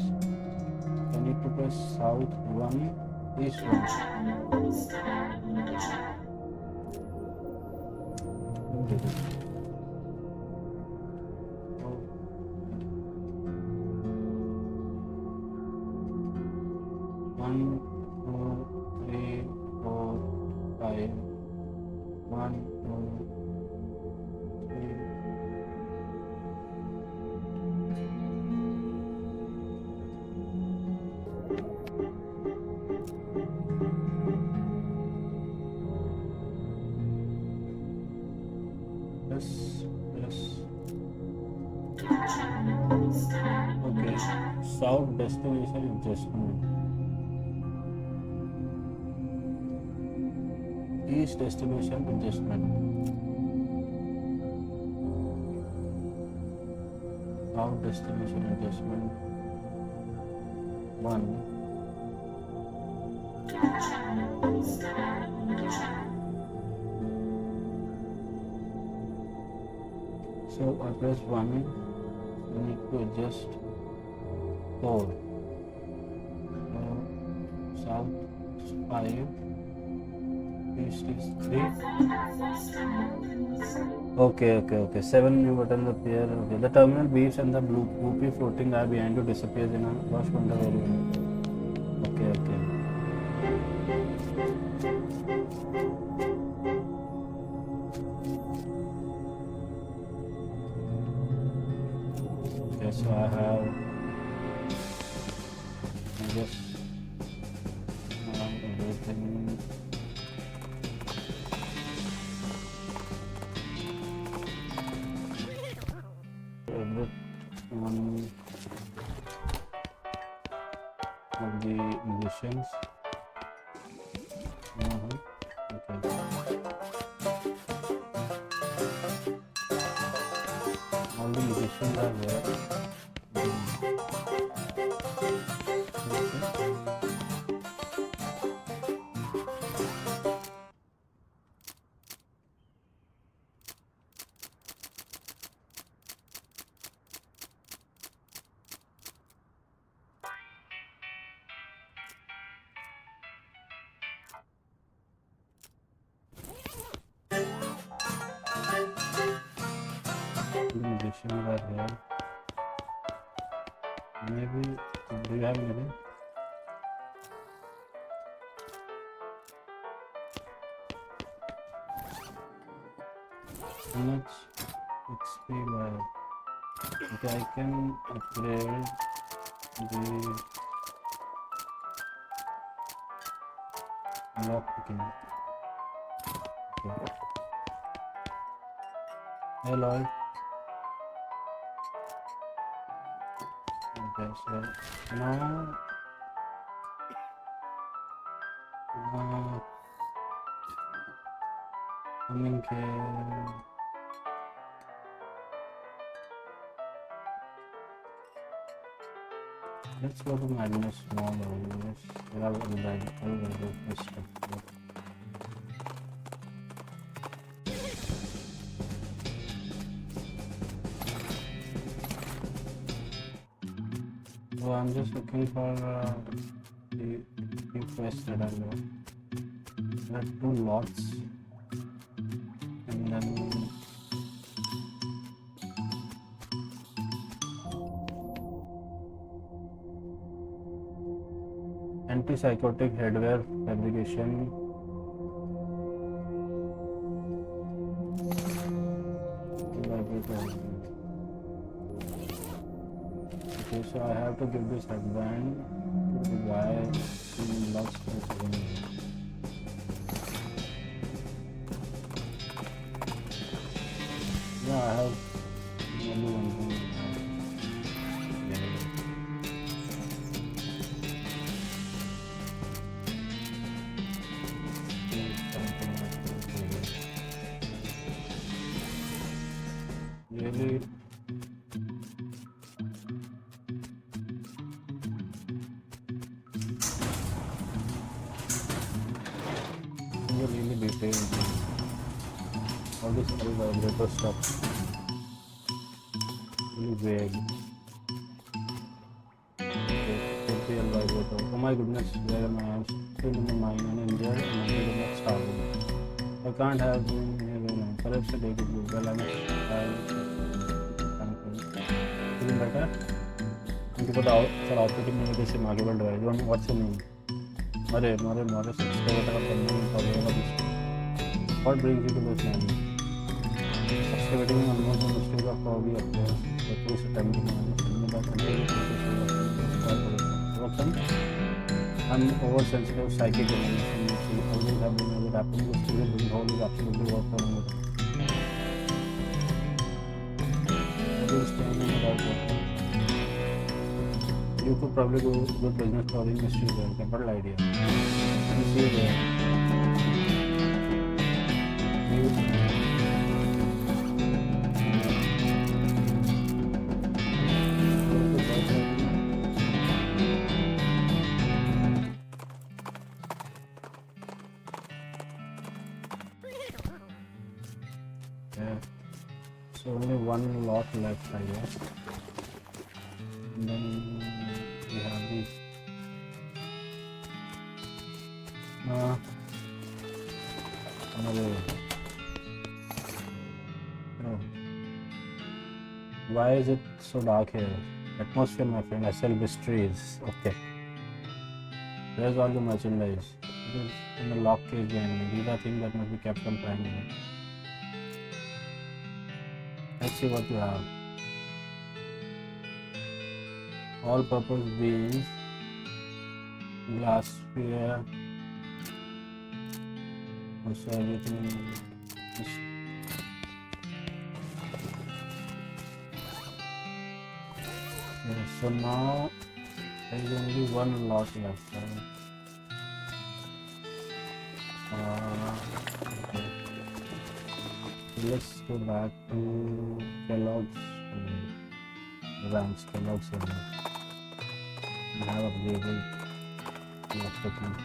I need to press South 1. East 1. One, 2, 3, 4, 5. 1, 2, 3. South destination adjustment. East destination adjustment. South destination adjustment. 1. So I press 1. I need to adjust 4. So south is 5. East is 3. Okay. 7 new buttons appear. Okay. The terminal beeps and the blue poopy floating eye behind you disappears in a rush from the very window. Okay. Okay, so I have just everything. One of the musicians. Okay. All the musicians are there. The musicians are here. Maybe, do you have anything? How much XP by? Okay, I can upgrade the lock picking. Okay. Hey Lloyd. Okay, so now coming here. Let's go to Magnus Mall. Yes, we have a this stuff. So I'm just looking for the quest that I know. There are 2 lots, and then antipsychotic headwear fabrication. Okay, so I have to give this headband to the guy who loves this ring. Yeah, I have only one thing. Really, you're really detailed. All this vibrator stuff. Really vague. Okay, vibrator. Oh my goodness, where am I? I'm still in the mine and injured and I am not starving. I can't have been here very long. Perhaps I take it good. Well, I'm feeling better? उनके पता sir operating में कैसे आगे बढ़ रहा है जो what's your name मरे सब्सक्राइबर का करना नहीं पड़ेगा what brings you to this man subscribing almost मुश्किल का प्रॉब्लम है तो उस टाइम में मैंने बात करने I'm oversensitive psychic emotion which always have been with happening with students doing all is absolutely work for me. I will stand in about what you could probably do good business foreign industry there. Capital idea. You see there. Yeah. So only one lot left, I guess. And then we have these. Another. No. Why is it so dark here? Atmosphere, my friend. SL Bistries. Okay. There's all the merchandise. It is in the lock case behind me. These are things that must be kept on primary. Let's see what you have. All-purpose beans, glassware, also everything. Okay, so now there is only one lot left. Okay. So let's go back to Kellogg's ranch, Kellogg's area. We have upgraded the equipment.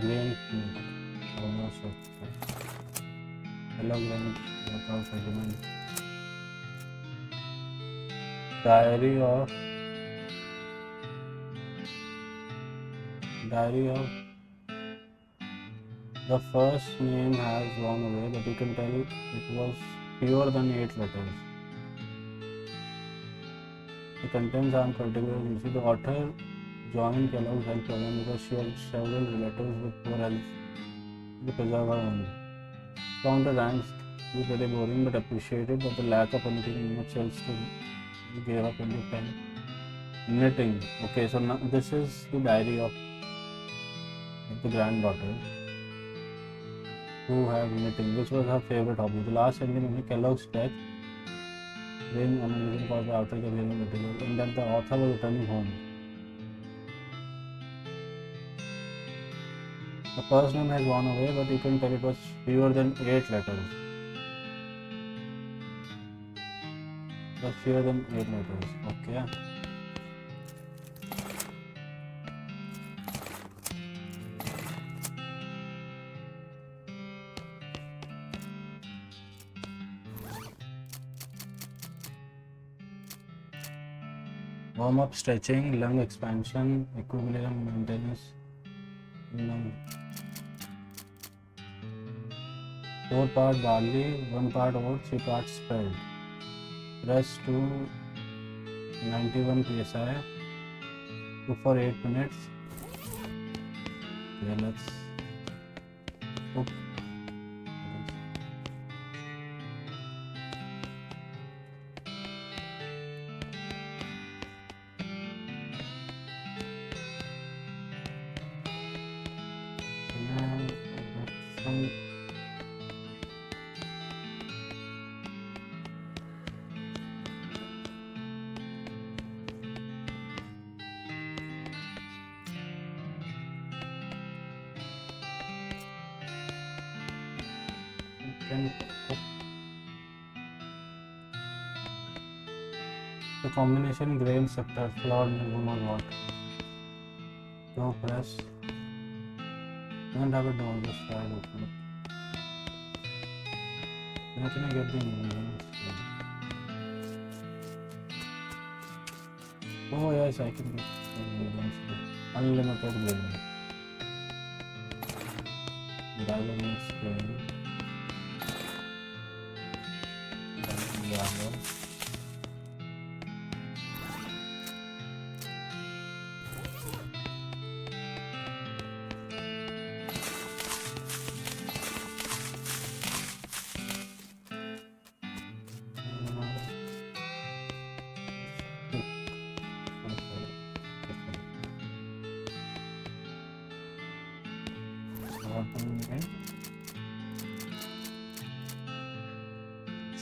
Grain almost Kellogg ranch workout regimen. Diary of the first name has gone away, but you can tell it was fewer than 8 letters. The contents aren't particular. You see, the author joined Kellogg's health program because she had several relatives with poor health to preserve her own. Counter ranks be pretty boring but appreciated, but the lack of anything much else to give up into 10. Knitting. Okay, so now this is the diary of the granddaughter who had knitting, which was her favorite hobby. The last ending of Kellogg's death, when amazing caused the outrage of hearing material, and that the author was returning home. The first name has gone away, but you can tell it was fewer than 8 letters. It was fewer than 8 letters. Okay. Warm-up stretching, lung expansion, equilibrium maintenance. 4 part barley, 1 part oat, 3 parts spelt. Press to 91 psi. Cook for 8 minutes. Okay, let's cook. The combination grain sector, flour, milk, or what? Don't press. Don't have a door, just try it open. How can I get the ingredients? Oh yes, I can get the ingredients. Unlimited grain. Diagonal grain. Diagonal.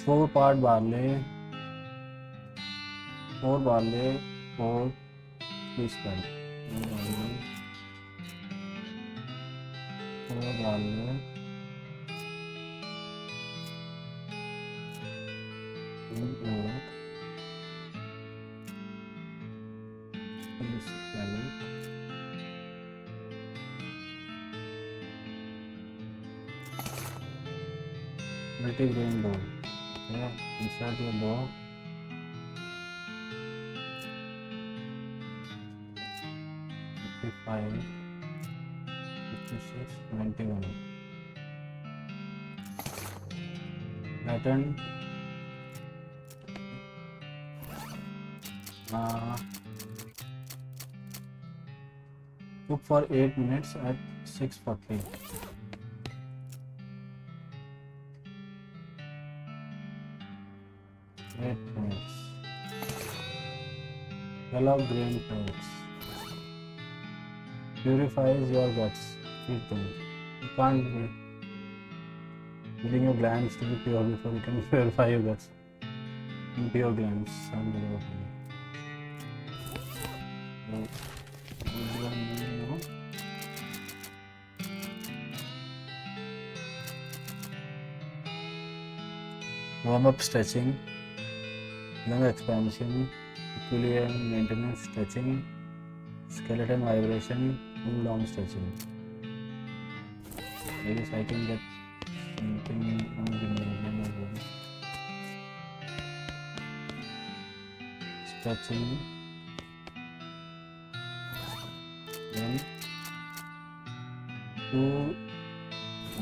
4 part barley, 4 barley, 4 teaspoon. 4 barley, 4 teaspoon. Multi-grain dough. Okay, insert your dough. 55, 56, 91. Flatten. Cook for 8 minutes at 640. 8 minutes. Yellow green plants. Purifies your guts. Eat them. You can't be letting your glands to be pure before you can purify your guts. Impure glands. Unbelievable. Warm up stretching, lung expansion, equilibrium maintenance stretching, skeleton vibration, full arm stretching. I guess I can get something on the medium as well. Stretching, then 2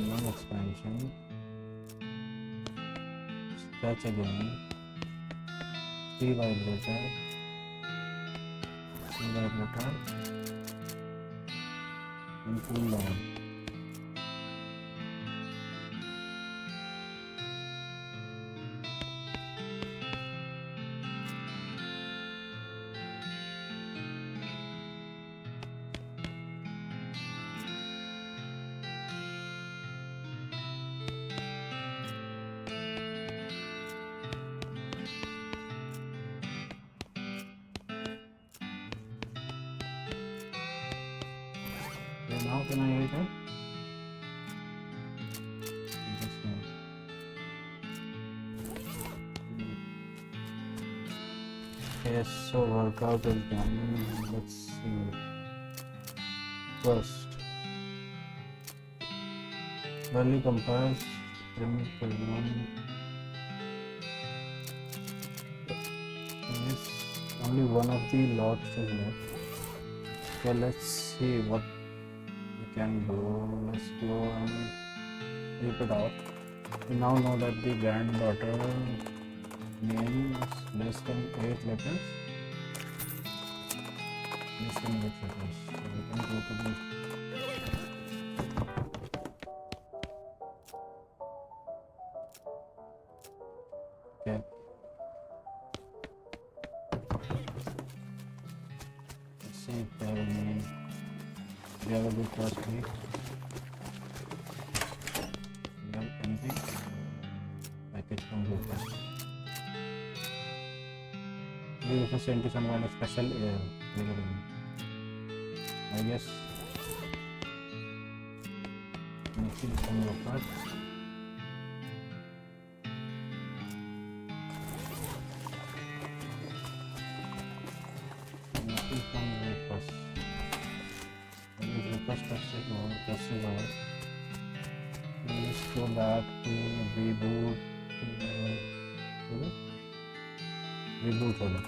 lung expansion, stretch again, 3 vibrator, and cool down. Okay, now can I hit it? Yes, so workout is done. Let's see. First, belly compress, yes, only one of the lots is left. So let's see what we can do. Let's go and rip it out. We now know that the granddaughter name is less than 8 letters. Less than 8 letters. So we can go to the okay. Let's see if they have any. We have a good first week. We have anything. Package from Blueprint. We also sent to some kind of special delivering. I guess next is from Blueprint. Nothing from Blueprint. Let's go back to reboot. Reboot होगा.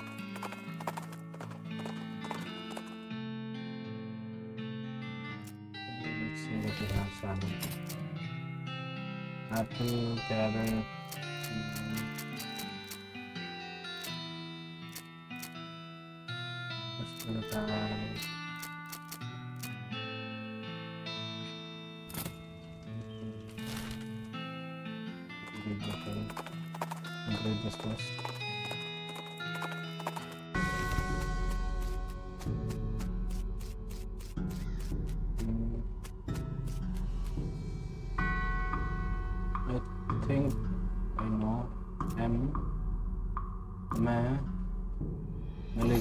Let's see what we have. Salmon, apple, carrot. Let's put it down. Upgrade this first.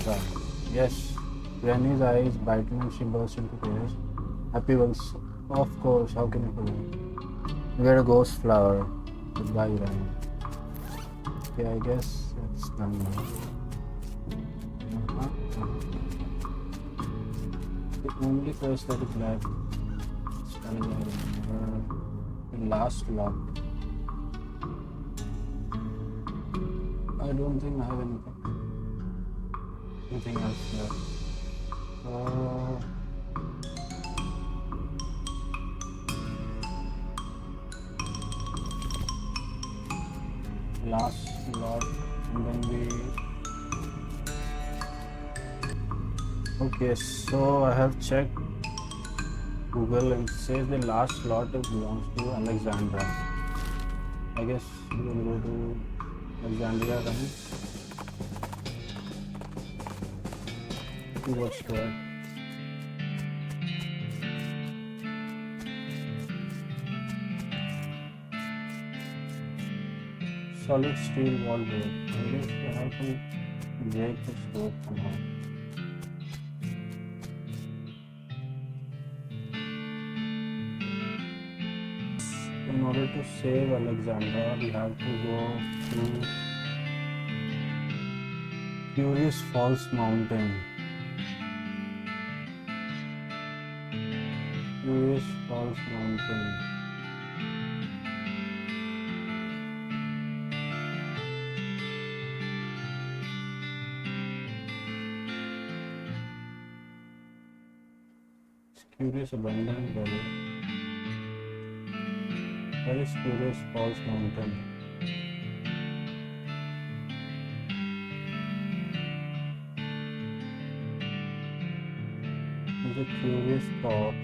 Alexandra. Yes, Granny's eyes brightened and she burst into tears. Happy Wings. Of course, how can you forget? You get a ghost flower. Goodbye, Granny. Okay, I guess it's done now. The only choice that is left is the last lock. I don't think I have anything else left. So last lot, and then okay, so I have checked Google and it says the last slot belongs to Alexandra. I guess we will go to Alexandria then. See what's there. Solid steel wall door. I guess we have to break this door somehow. In order to save Alexandra, we have to go to Curious Falls Mountain. Curious Falls Mountain. Curious Abandoned Valley. Where is Curious Falls Mountain? There's a Curious Falls.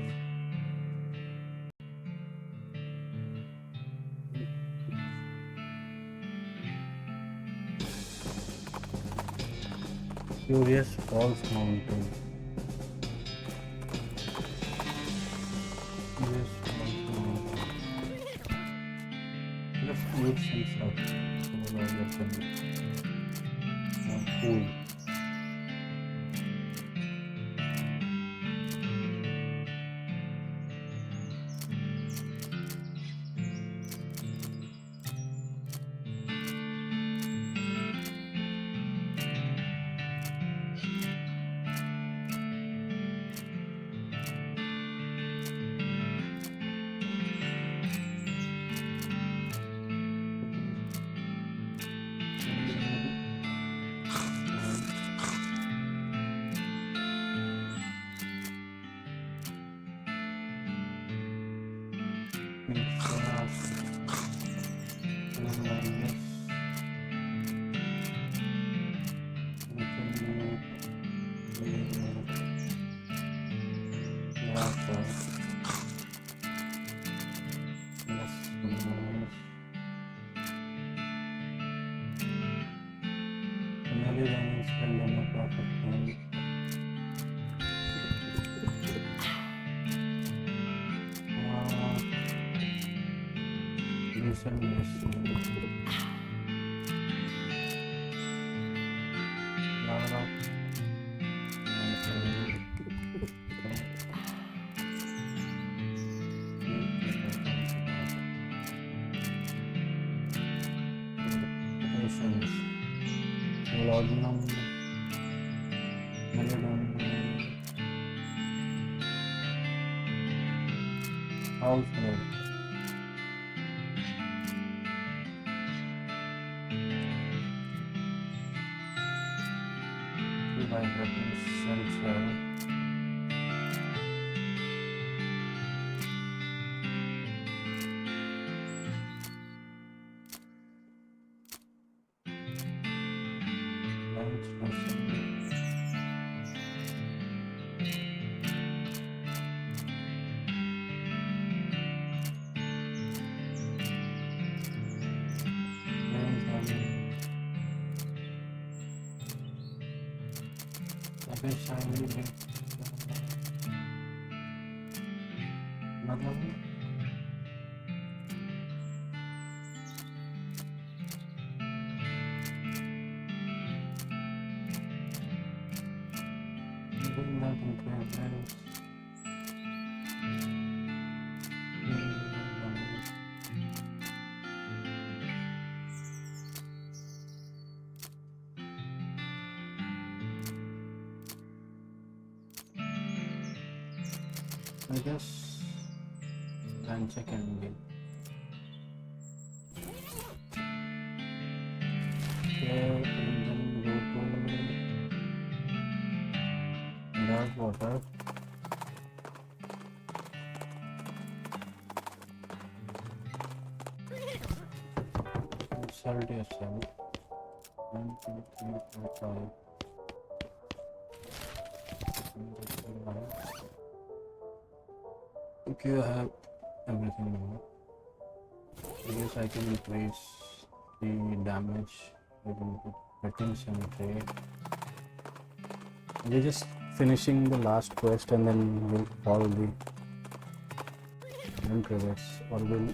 Curious Falls Mountain. Curious Falls Mountain. Just need some stuff. Cool. Laudanum, melodum, house milk. Vibrating sensor. मतलब doing that in creators. I guess then check engine. Okay, and then go to dark water. Insult yourself. 1, 2, 3, 4, 5. Okay, I have everything now. I guess I can increase the damage. I can put settings and trade. We're just finishing the last quest and then we'll follow the end credits, or we'll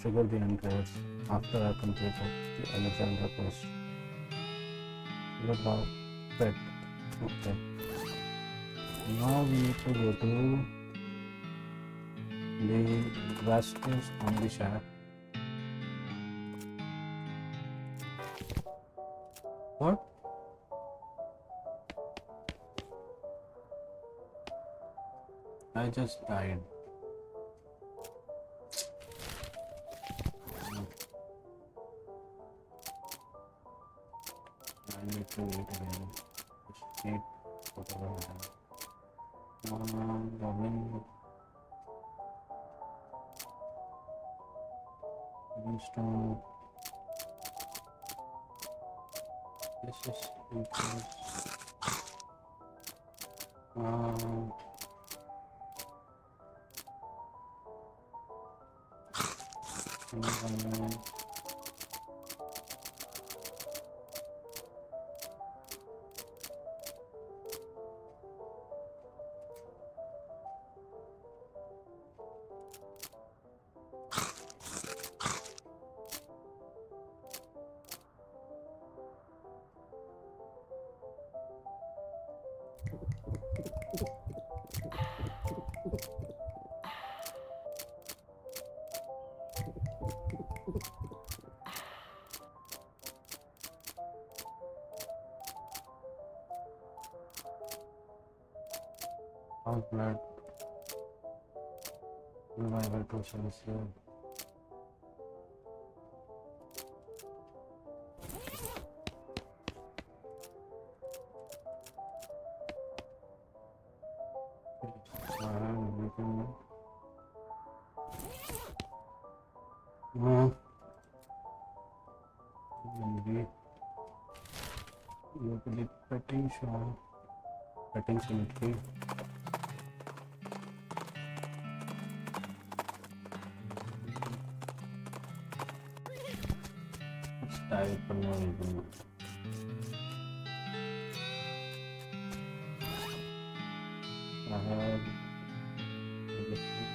trigger the end credits after I complete the Alexandra quest. Look how pet. Okay. Now we need to go to the Vasquez on the shaft. What? I just died. I need to wait again. Just keep whatever I have. Goblin. Stone. This is because all blood revival process here. Everything. Maybe go to the petting shop, petting cemetery. Let's die for no reason. I have everything.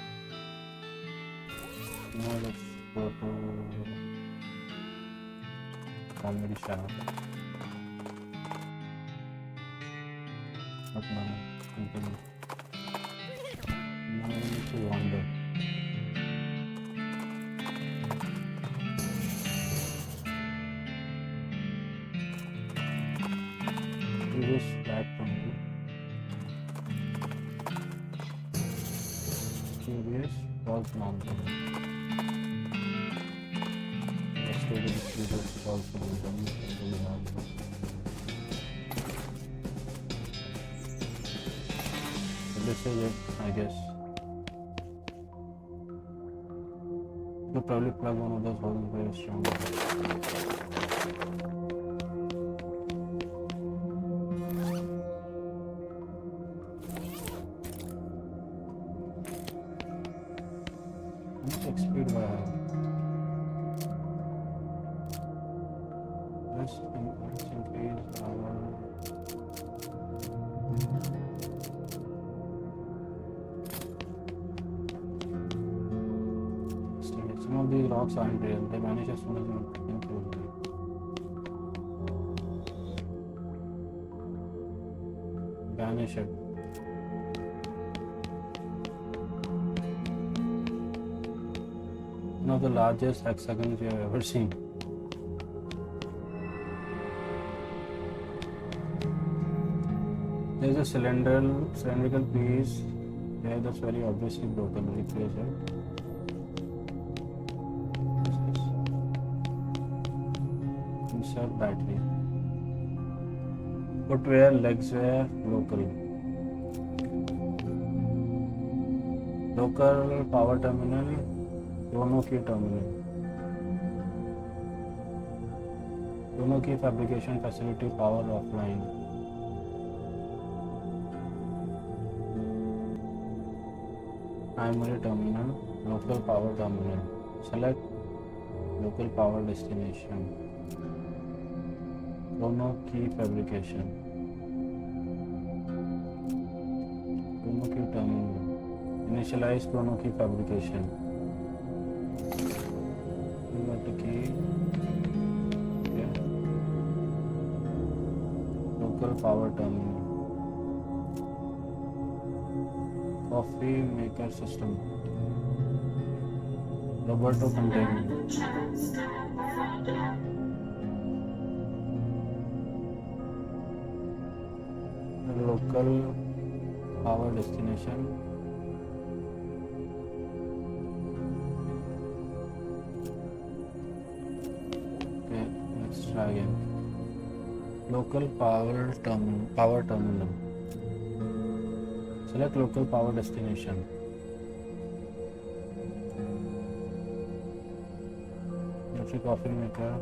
Now let's go to comedy shop. But now, continue. Now we need to wander. Previous platform. Curious Falls Mountain. Let's go to the Curious Falls Mountain. So we have this is it, I guess. You'll probably plug one of those holes very strong. How much XP do I have? Let's increase our some of these rocks aren't real, they vanish as soon as you include them. Vanish it. one of the largest hexagons we have ever seen. There is a cylindrical piece here that's very obviously broken. Replace it. Insert battery. Footwear, legs wear, local. Local power terminal, chrono key terminal. Chrono key fabrication facility, power offline. Primary terminal, local power terminal. Select local power destination. Chrono key fabrication. Chrono key terminal. Initialize chrono key fabrication. You got the key. Yeah. Local power terminal. Coffee maker system. Roberto container. Local power destination. Okay, let's try again. Local power terminal. Select local power destination. Electric coffee maker.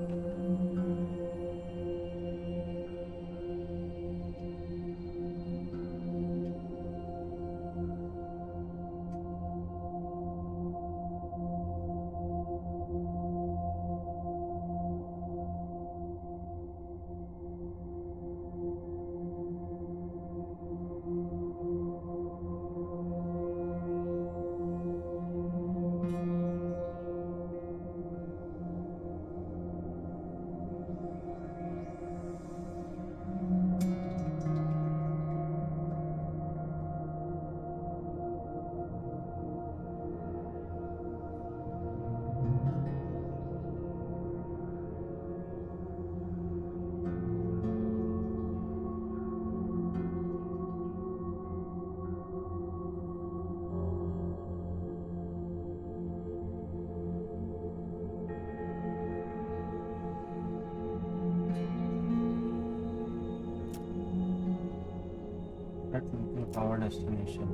Select local power destination.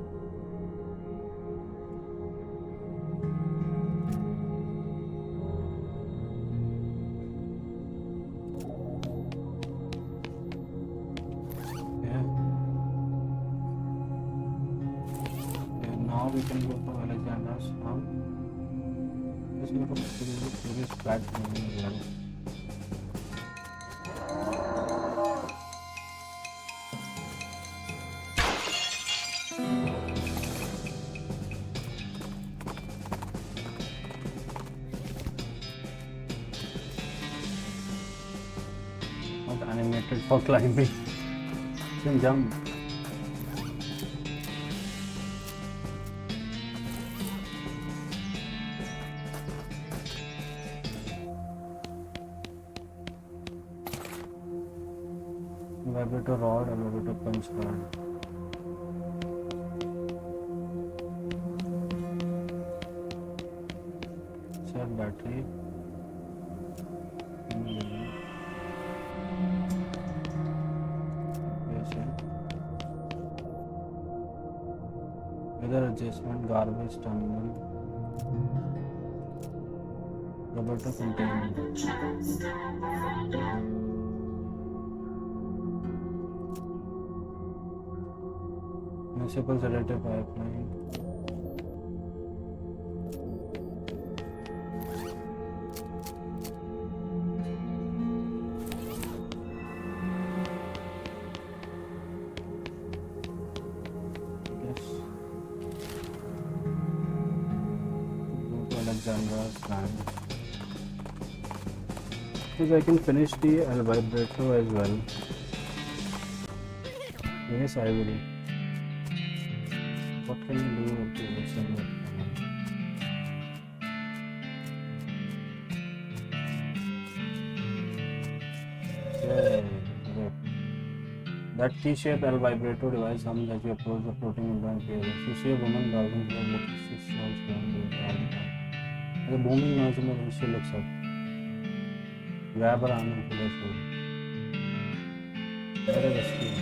Now we can go to Alexander's farm. Let's go to previous platform as well. Not animated for climbing. You can jump. Vibrator rod, elevator punch card. Set battery. Yes, weather adjustment, garbage terminal. Roberto container. Municipal sedative pipeline. Yes. Go to Alexandra's plant. Because I can finish the vibrator as well. Yes, I will. What can you do to Alexander? That T-shaped L vibrato device hums as you approach the floating indoor cave. You see a woman browsing through a book. She strolls around the all the time. There's a booming noise in the room. She looks up. Grab her arm and pull her through. Let her rescue.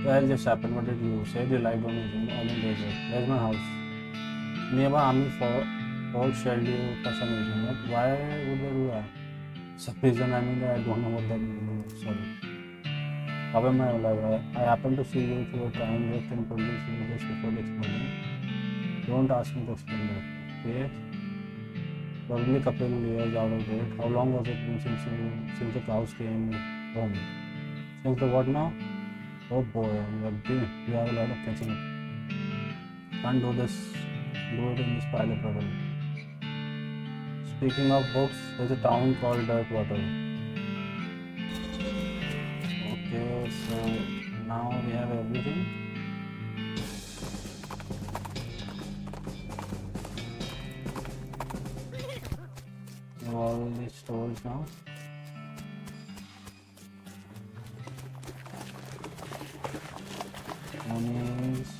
The hell just happened? What did you say? The light on is all in desert. Where's my house? Nearby army folks shelled you for some reason. But why would they do that? Some reason, I mean, I don't know what that means. Sorry. How am I alive? I happened to see you through a time rift and produced you just before the explosion. Don't ask me to explain that. Okay? Probably a couple of years out of date. How long was it been since the cows came home? Since the what now? Oh boy, you have a lot of catching up. Can't do this. Do it in this pilot bubble. Speaking of books, there's a town called Dirtwater. Okay, so now we have everything. We have all these stores now. Monies,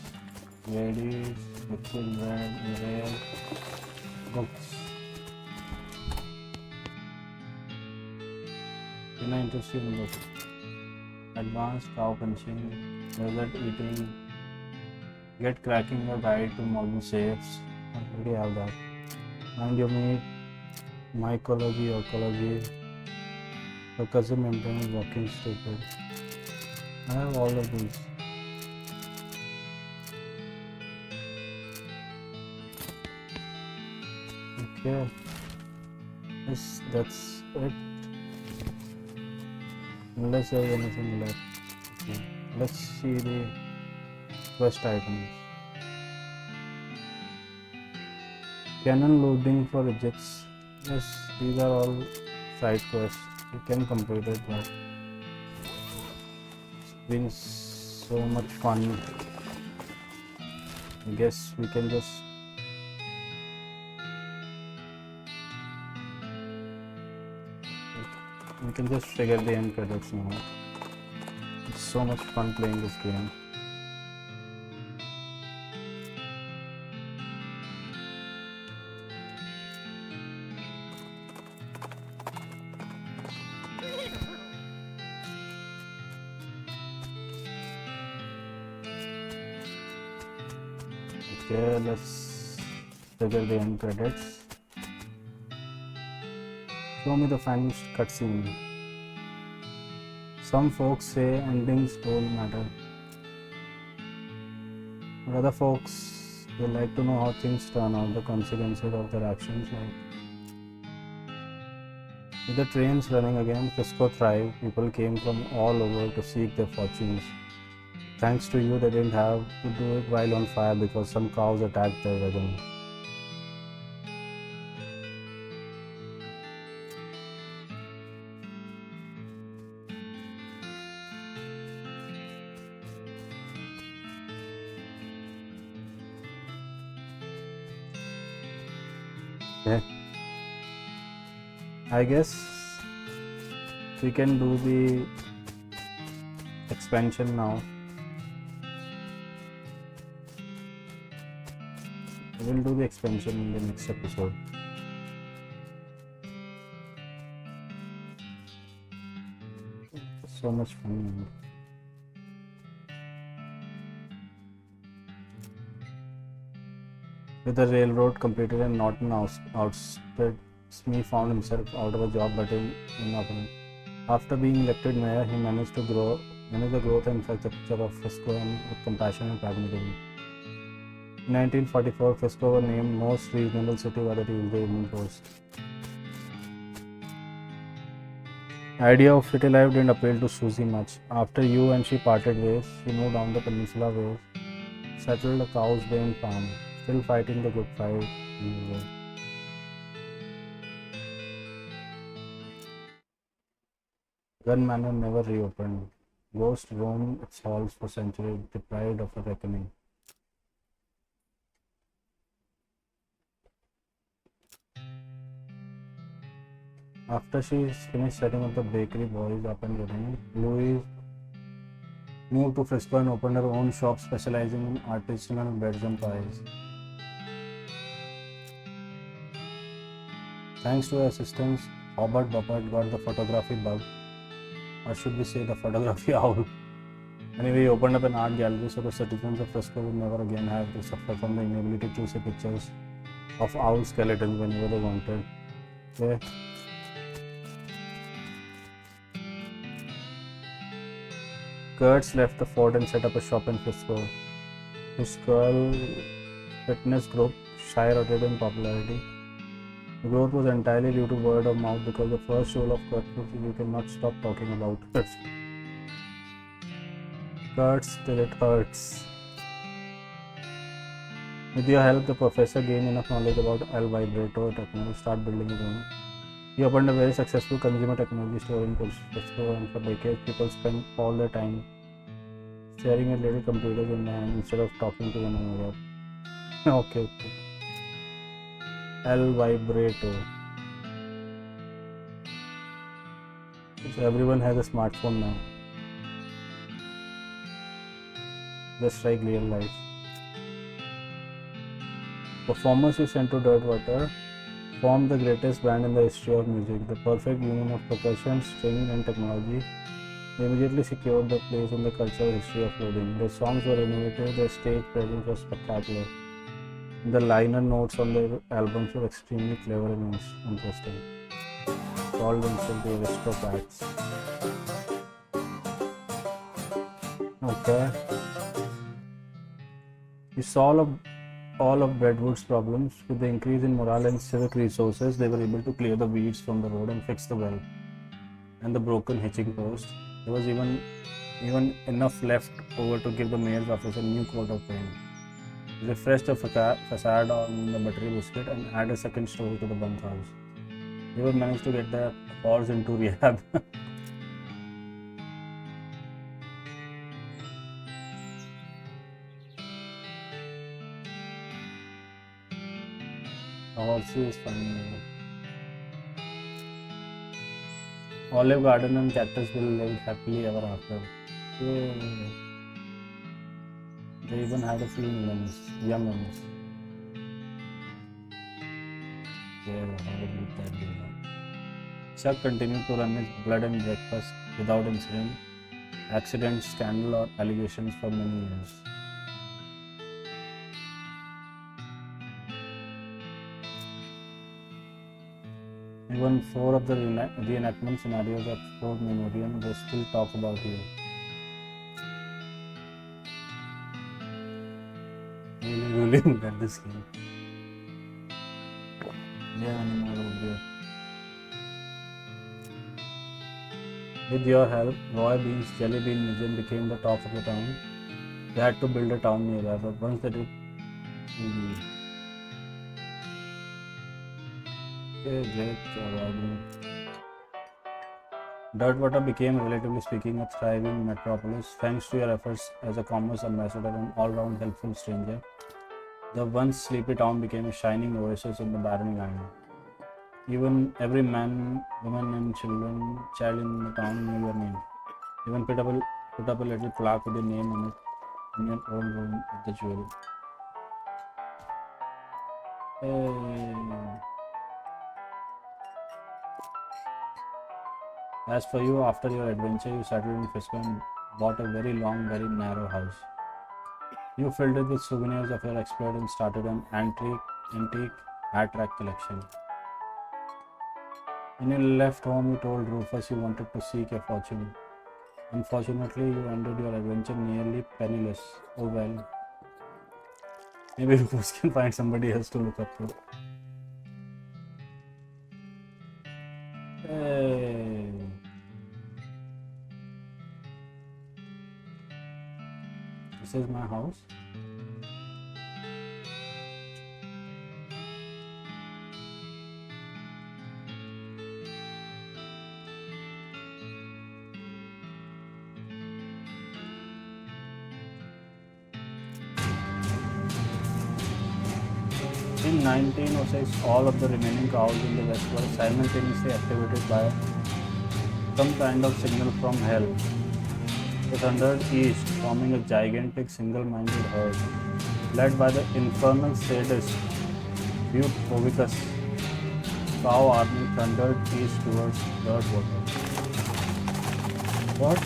ladies, liquid red, rare, books. You're not interested in books. Advanced cow punching, desert eating, get cracking your guide to modern safes. I already have that. Mind your meat, mycology, ecology, percussive membrane, walking stupid. I have all of these. Okay. Yes, that's it. Unless there's anything left. Okay. Let's see the quest items. Cannon loading for Egypts. Yes, these are all side quests. You can complete it, but it's been so much fun. I guess we can just figure the end credits now. It's so much fun playing this game. Okay, let's figure the end credits. Show me the final cutscene. Some folks say endings don't matter, but other folks, they like to know how things turn out, the consequences of their actions. With the trains running again, Frisco thrived. People came from all over to seek their fortunes. Thanks to you, they didn't have to do it while on fire because some cows attacked their wagon. Okay. I guess we can do the expansion now. We'll do the expansion in the next episode. So much fun. With the railroad completed and Norton ousted, Smee found himself out of a job but in Auckland. After being elected mayor, he managed the growth and infrastructure of Frisco with compassion and pragmatism. In 1944, Frisco was named most reasonable city by the Tuesday Evening Post. The idea of city life didn't appeal to Susie much. After you and she parted ways, she moved down the peninsula ways, settled a Cow's Bane farm, still fighting the good fight. Gun Manor never reopened. Ghost roamed its halls for centuries, deprived of a reckoning. After she finished setting up the bakery, boys up and running, Louis moved to Frisco and opened her own shop specializing in artisanal breads and pies. Thanks to her assistance, Robert Buppert got the photography bug, or should we say the photography owl. Anyway, he opened up an art gallery so the citizens of Frisco would never again have to suffer from the inability to see pictures of owl skeletons whenever they wanted. Okay. Kurtz left the fort and set up a shop in Frisco. His girl fitness group skyrocketed in popularity. The growth was entirely due to word of mouth because the first rule of Kurtz was you cannot stop talking about it. Kurtz till it hurts. With your help, the professor gained enough knowledge about El Vibrato technology to start building his own. He opened a very successful consumer technology store in Frisco, and for decades, people spent all their time staring at little computers in their hand instead of talking to one another. Okay. El Vibrato. So everyone has a smartphone now. Just like real life. Performers who sent to Dirtwater formed the greatest band in the history of music. The perfect union of percussion, string, and technology. They immediately secured their place in the cultural history of clothing. Their songs were innovative, their stage presence was spectacular. The liner notes on their albums were extremely clever and interesting. Called themselves the Aristocrats. Okay. You solve all of Brentwood's problems. With the increase in morale and civic resources, they were able to clear the weeds from the road and fix the well and the broken hitching post. There was even enough left over to give the mayor's office a new coat of paint. Refreshed the facade on the buttery biscuit and add a second story to the bunkhouse. They would manage to get the horse into rehab. The horse is funny. Olive Garden and Cactusville lived happily ever after. Yay. They even had a few young ones. Chuck continued to run his blood and breakfast without incident, accident, scandal, or allegations for many years. Even 4 of the reenactment scenarios at Fort Memorial, they still talk about you. Really at this game. Yeah, animal over there. With your help, Roy Bean's Jelly Bean Museum became the talk of the town. They had to build a town nearby, but once they did, okay, great job. Dirtwater became, relatively speaking, a thriving metropolis thanks to your efforts as a commerce ambassador and all-round helpful stranger. The once sleepy town became a shining oasis in the barren land. Even every man, woman, and child in the town knew your name. Even put up a little plaque with your name on it in your own room at the jewel. Hey. As for you, after your adventure, you settled in Frisco and bought a very long, very narrow house. You filled it with souvenirs of your exploit and started an antique hat rack collection. When you left home, you told Rufus you wanted to seek your fortune. Unfortunately, you ended your adventure nearly penniless. Oh well. Maybe Rufus can find somebody else to look up to. Hey. This is my house. In 1906, all of the remaining cows in the west were simultaneously activated by some kind of signal from hell. The thundered east, forming a gigantic single-minded herd, led by the infernal sadist Butovicus. Cow army thundered east towards Dirtwater. What?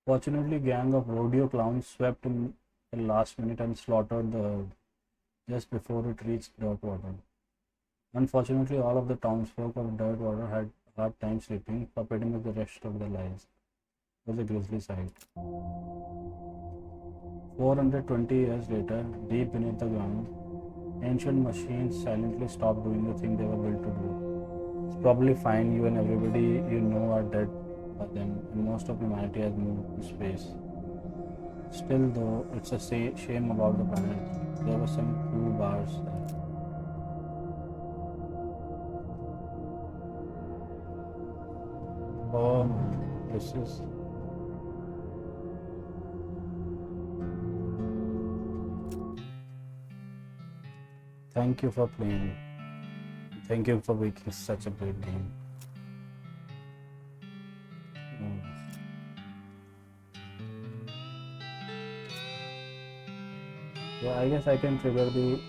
Fortunately, gang of rodeo clowns swept in the last minute and slaughtered the herd just before it reached Dirtwater. Unfortunately, all of the townsfolk of Dirtwater had a hard time sleeping, forbidding with the rest of their lives. It was a grisly sight. 420 years later, deep beneath the ground, ancient machines silently stopped doing the thing they were built to do. It's probably fine, you and everybody you know are dead by then, and most of humanity has moved to space. Still, though, it's a shame about the planet. There were some cool bars there. Oh man, this is. Thank you for playing. Thank you for making such a great game. Mm. Yeah, I guess I can trigger the